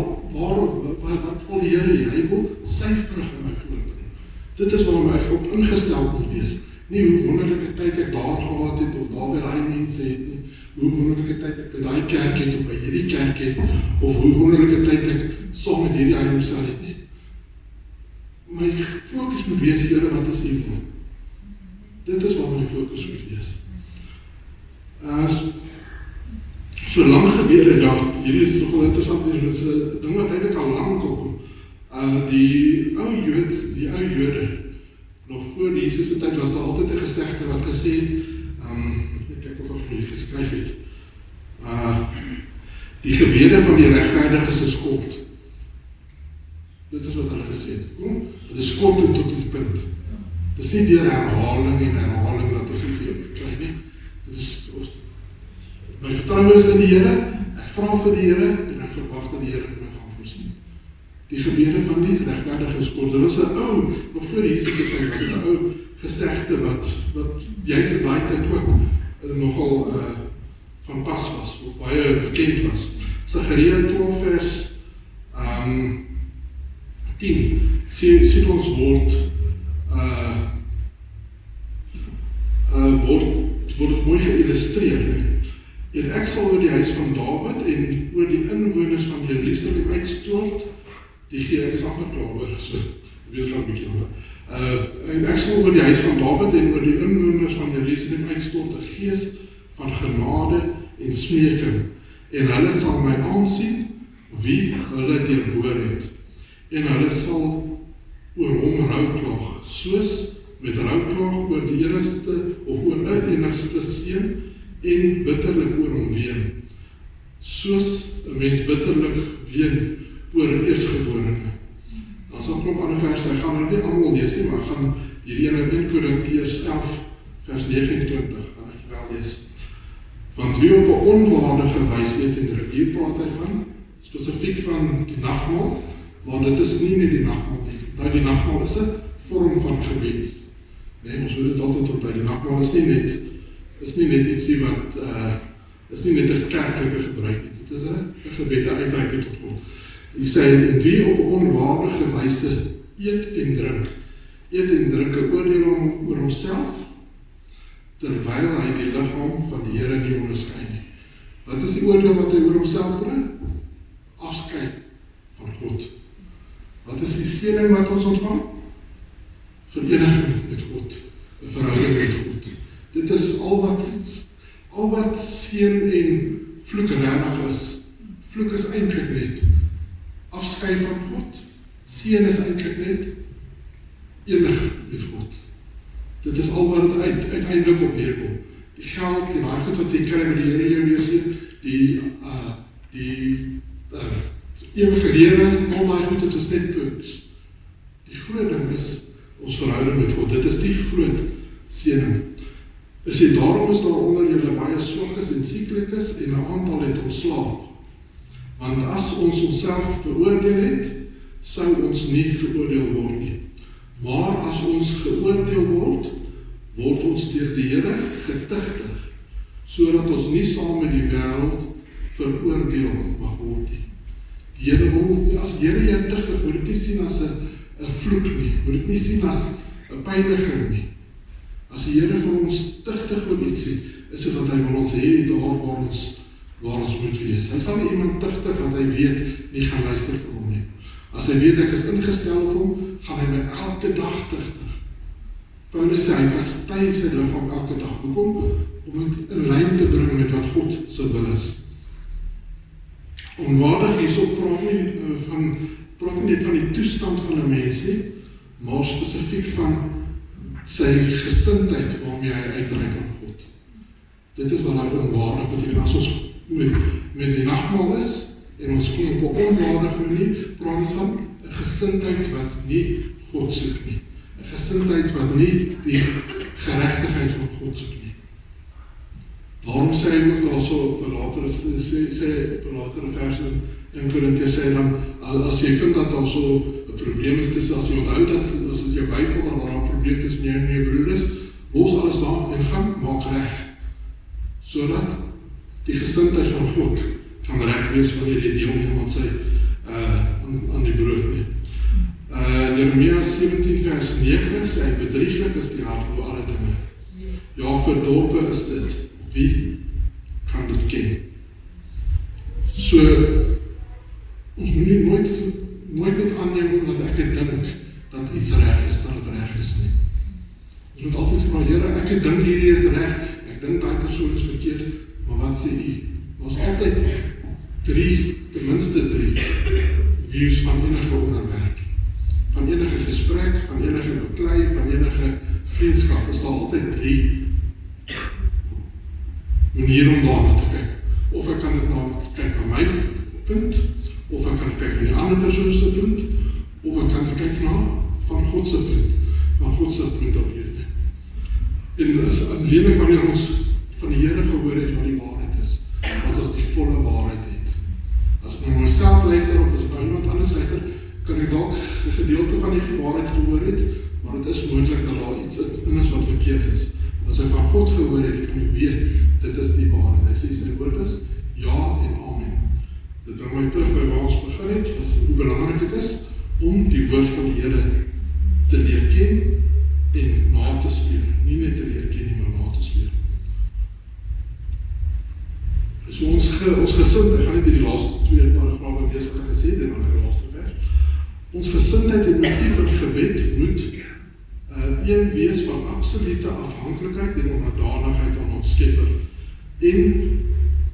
wat wil die Here hê? Hy wil sy vrug in my voortbring. Dit is waarom ek op ingestel moet wees. Nie hoe wonderlike tyd ek daar gehad het, of daar by daai mense het nie, hoe wonderlike tyd ek by daai kerk het, of by hierdie kerk het, of hoe wonderlike tyd ek saam met hierdie eienaar het nie. My fokus moet wees, Here, wat is U wil? Dit is waar my fokus moet wees. So lang gebeur het daar, hierdie is nogal interessant, dit is 'n ding wat eintlik al lang kom. Die ou Jode, nog voor Jesus se tyd was daar altyd 'n gesegde wat gesê het, ek kyk of ek hier geskryf het, die gebede van die regverdiges is kort. Dit is wat hulle gesê het. Dit is kort en tot die punt. Dit is nie deur herhaling en herhaling dat ons iets hier kry nie. Dit is my vertroue is in die Here, ek vra vir die Here en ek verwag dat die Here vir my gaan voorsien. Die gebede van die regverdiges kort. Dit was 'n ou, nog voor Jesus se tyd was dit 'n ou gesegde wat juis in daai tyd ook nogal van pas was, of baie bekend was. Sagaria 12 vers 10 sien ons word het mooi geïllustreer. En ek sal oor die huis van Dawid en oor die inwoners van Jerusalem uitstort, ek is amper klaar oor, so, ek weet van 'n bietjie ander. En ek sal oor die huis van Dawid en oor die inwoners van Jerusalem uitstort 'n gees van genade en smeking, en hulle sal my aansien wie hulle deurboor het, en hulle sal oor hom rouklaag, soos met rouklaag oor die enigste of oor 'n enigste seun en bitterlik oor hom ween, soos 'n mens bitterlik ween oor 'n eerstgeborene. Dan sal 'n klomp ander verse, ek gaan nie almal lees nie, maar ek gaan hierdie in 1 Korintiërs 11 vers 29 gaan ek wel lees. Want wie op 'n onwaardige wyse eet en drink, hier praat hy van spesifiek van die nagmaal, maar dit is nie net die nagmaal nie. Die nagmaal is 'n vorm van gebed. Nee, ons moet dit altyd onthou. Die nagmaal is nie net ietsie wat is nie net 'n kerklike gebruik nie, dit is 'n gebed, 'n uitreiking tot God. Hy sê, en wie op 'n onwaardige wyse eet en drink 'n oordeel oor homself, terwyl hy die liggaam van die Here nie onderskei nie. Wat is die oordeel wat hy oor homself bring? Afskei van God. Wat is die seëning wat ons ontvang? Vereniging met God, 'n verhouding met God. Dit is al wat seën en vloek regtig is. Vloek is eintlik net afskei van God. Seën is eintlik net enig met God. Dit is al wat het uiteindelik op neerkom. Die geld, die goed wat jy kry met die Here jou meesie, die ewige lewe, al daai goed, dit is net punt. Die groot ding is ons verhouding met God. Dit is die groot seëning. Daarom is daar onder julle baie swak is en sieklik is en 'n aantal het ontslaap. Want as ons onsself beoordeel het, sou ons nie geoordeel word nie. Maar as ons geoordeel word ons deur die Here getuigtig, sodat ons nie saam met die wêreld veroordeel mag word nie. Die Here wil, as die Here jou tuigtig, moet dit nie sien as 'n vloek nie, moet dit nie sien as 'n pyniging nie. As die Here vir ons tuigtig wil iets sien, is dit wat hy wil ons hê daar waar ons moet wees. Hy sal nie iemand tuigtig wat hy weet nie gaan luister vir hom nie. As hy weet ek is ingestel op hom, gaan hy my elke dag tuigtig. Paulus sê hy kastei sy liggaam elke dag. Hoekom? Om dit in lyn te bring met wat God se wil is. Onwaardig hierso praat nie net van die toestand van 'n mens nie, maar spesifiek van sy gesindheid waarmee hy uitreik aan God. Dit is wat nou onwaardig beteken. As ons met die nagmaal is en ons kom op 'n onwaardige manier, praat dit van 'n gesindheid wat nie God soek nie. 'n Gesindheid wat nie die geregtigheid van God soek nie. Daarom sê hy ook daarso op 'n latere vers in Korintiërs sê dan, as jy vind dat daar so 'n probleem is tussen, as jy onthou dat, as dit jou byval dat daar 'n probleem tussen jou en jou broer is, los alles daar en gaan, maak reg. Sodat die gesindheid van God kan reg wees wanneer jy deelneem aan sy aan die brood nie. Jeremia 17 vers 9 sê hy, bedrieglik is die hart oor alle dinge. Ja, verdorwe is dit. Wie kan dit ken? So, ons moet nooit met aanneem omdat ek dink dat iets reg is, dat het reg is nie. Ons moet altyd vra, Here, ek dink hierdie is reg, ek dink daai persoon is verkeerd, maar wat sê U? Ons altyd ten minste drie views van enige onderwerp. Van enige gesprek, van enige beklei, van enige vriendskap, is daar altyd 3 maniere om daarna te kyk. Of ek kan dit nou kyk van my punt, of ek kan kyk van die ander persoon se punt, of ek kan kyk na van God se punt, op hierdie. En as aanleiding wanneer ons van die Here gehoor het wat die waarheid is, wat ons die volle waarheid het. As ek na myself luister, of as ek na iemand anders luister, kan ek dalk 'n gedeelte van die waarheid gehoor het, maar dit is moontlik dat daar iets in is wat verkeerd is. As hy van God gehoor het, kan jy weet, dit is die waarheid. Hy sê sy woord is, ja en amen. Dit bring my terug by waar ons begin het, hoe belangrik dit is, om die woord van die Here te leer ken en na te speel. Nie net te leer ken nie, maar na te speel. So ons gesindheid, ek gaan net die laaste 2 paragrawe lees wat ek gesê het, en dan die laaste vers. Ons gesindheid en motief in gebed moet een wees van absolute afhanklikheid en onderdanigheid aan ons Skepper. En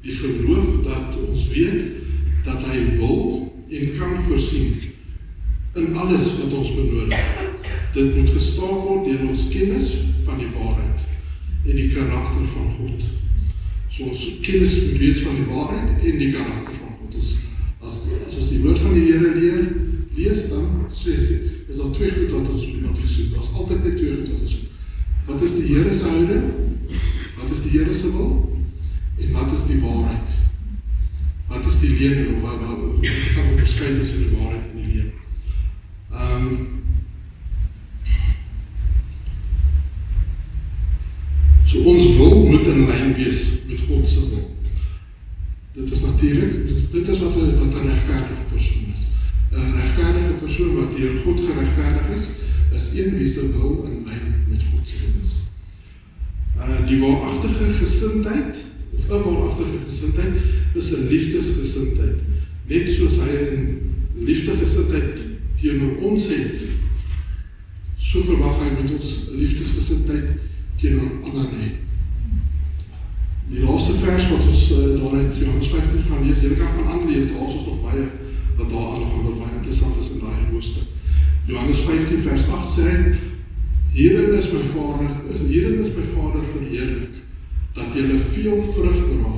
die geloof dat ons weet dat hy wil en kan voorsien in alles wat ons benodig. Dit moet gestaaf word deur ons kennis van die waarheid en die karakter van God. So ons kennis moet wees van die waarheid en die karakter van God. As ons die woord van die Here lees, dan is daar 2 goed wat ons soek. Daar is altyd net 2 goed wat ons soek. Wat is die Here se houding? Wat is die Here se wil? En wat is die waarheid? Wat is die leuen? Wat kan onderskei tussen die waarheid en die leuen? So ons wil moet in lyn wees met God se wil. 'n regverdige persoon is. 'n regverdige persoon wat deur God geregverdig is een wie se wil in lyn met God se wil is. Die waaragtige gesindheid, of 'n waaragtige gesindheid, is 'n liefdesgesindheid. Net soos hy 'n liefdesgesindheid teenoor ons het, so verwag hy met ons liefdesgesindheid teenoor ander hê. Die laaste vers wat ons daar uit Johannes 15 gaan lees, jy kan gaan aanlees, daar is ons nog baie wat daar aangaan, wat baie interessant is in daai hoofstuk. Johannes 15 vers 8 sê, hierin is my Vader verheerlik, dat julle veel vrug dra,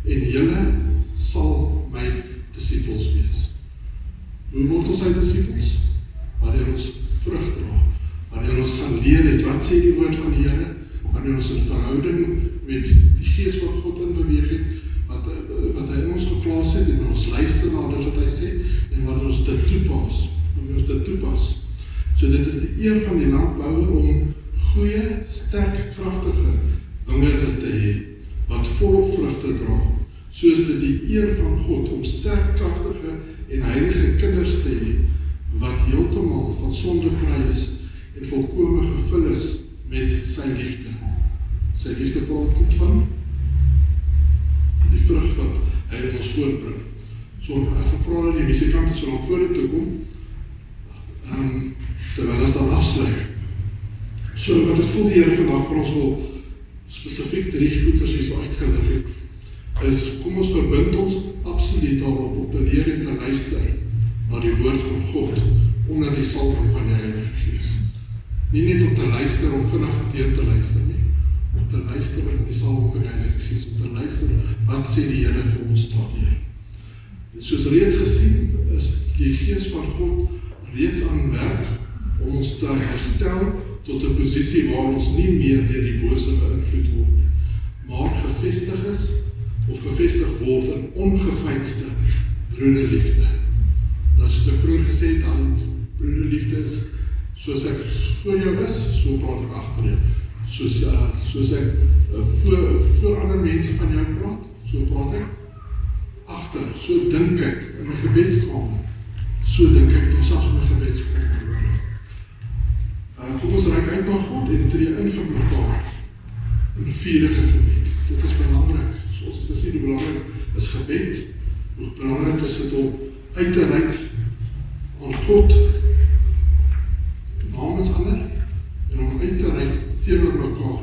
en julle sal my disippels wees. Hoe word ons sy disippels? Wanneer ons vrug dra, wanneer ons gaan leer het, wat sê die woord van die Here, wanneer ons in verhouding met die Gees van God in beweeg het, wat hy in ons geplaas het, en ons luister na dit wat hy sê, en wanneer ons dit toepas, So dit is die eer van die landbouer om goeie, sterk, kragtige wingerde te hê, wat volop vrugte dra, soos dit die eer van God om sterk, kragtige en heilige kinders te hê, wat heeltemal van sonde vry is en volkome gevul is met sy liefde. Sy liefde praat dit van die vrug wat hy in ons voortbring. So ek gevra dat die musikante so lang vorentoe kom, terwyl ons dan afsluit. So wat ek voel die Here vandag vir ons wil spesifiek 3 goeders hier so uitgelig het, is kom ons verbind ons absoluut daarop om te leer en te luister na die woord van God onder die salwing van die Heilige Gees. Nie net om te luister, om vinnig deur te luister nie, om te luister in die salwing van die Heilige Gees, om te luister wat sê die Here vir ons daardeur. Soos reeds gesien, is die Gees van God reeds aan werk om ons te herstel tot 'n posisie waar ons nie meer deur die bose beïnvloed word nie, maar gevestig is of gevestig word in ongeveinsde broederliefde. Dat soos ek vroeër gesê het, dat broederliefde is, soos ek voor jou is, so praat ek agter jou. Soos ek voor ander mense van jou praat, so praat ek agter, so dink ek in my gebedskamer, so dink ek tot selfs in my gebedskamer. Kom ons reik uit na God en tree in vir mekaar in vurige gebed. Dit is belangrik. Soos ons gesê, hoe belangrik is gebed, hoe belangrik is dit om uit te reik aan God namens ander en om uit te reik teenoor mekaar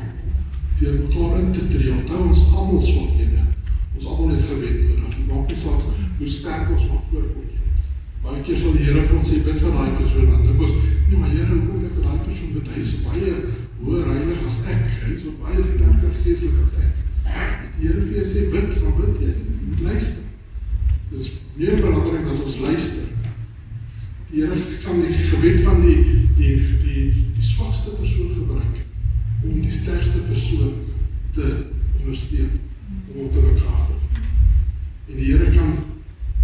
in te tree. Onthou ons almal swakhede. Ons almal het gebed nodig. Dit maak nie saak hoe sterk ons mag voorkom nie. Baie keer sal die Here vir ons sê, bid vir daai persoon, en dan ons, nee, maar Here, hoe kom ek vir daai persoon bid? Hy is so baie hoër heilig as ek, hy is so baie sterker geestelik as ek. As die Here vir jou sê, bid, dan bid jy, moet luister. Dit is meer belangrik dat ons luister. Die Here kan die gebed van die swakste persoon gebruik, om die sterkste persoon te ondersteun, om hom te bekragtig. En die Here kan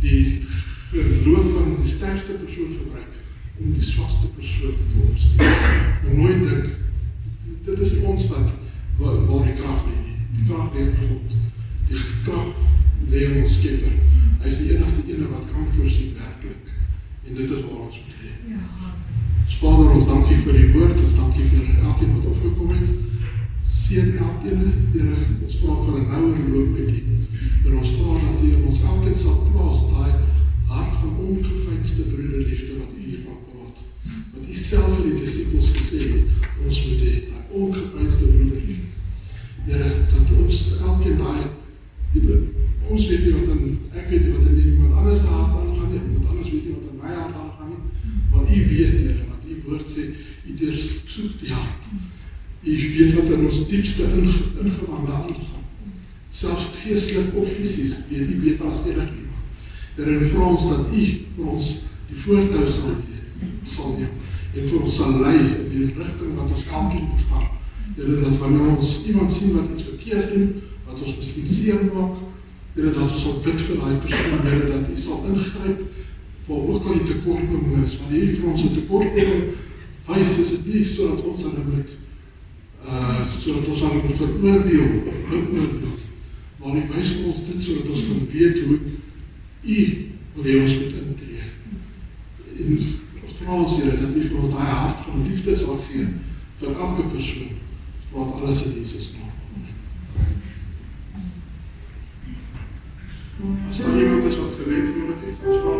die geloof van die sterkste persoon gebruik om die swakste persoon te ondersteun. En nooit dink, dit is ons waar die krag lê nie. Die krag lê in God. Die krag lê in ons Skepper. Hy is die enigste ene wat kan voorsien werklik. En dit is waar ons moet lê. Ons Vader, ons dankie vir die woord, ons dankie vir elkeen wat opgekom het. Seën elkeen, Here, ons vra vir 'n nouer loop met U. En ons vra dat U in ons elkeen sal plaas daai hart van ongeveinsde broederliefde wat U hiervan praat. Wat U self vir die disippels gesê het, ons moet hê, daai ongeveinsde broederliefde. Here, dat ons elkeen daai, ons weet nie wat ek weet nie wat in iemand anders hart aangaan nie, iemand anders weet nie wat in my hart aangaan nie, maar U weet, Here, wat U woord sê, U deursoek die hart. U weet wat in ons diepste ingewande aangaan. Selfs geestelik of fisies, weet U beter as enig iemand. Here, en vra ons dat U vir ons die voortou sal neem, en vir ons sal lei in die rigting wat ons elkeen moet gaan. Here, dat wanneer ons iemand sien wat iets verkeerd doen, wat ons miskien seer maak, Here, dat ons sal bid vir daai persoon, Here, dat U sal ingryp, waar ook al die tekortkoming is, wanneer U vir ons 'n tekortkoming wys, is dit nie sodat ons dan moet veroordeel of oordeel, maar U wys vir ons dit sodat ons kan weet hoe U wil jy ons moet intree. En ons vra ons Here, dat U vir ons daai hart van liefde sal gee, vir elke persoon, vir ons alles in Jesus naam. As daar iemand is wat gebed nodig het, ons vra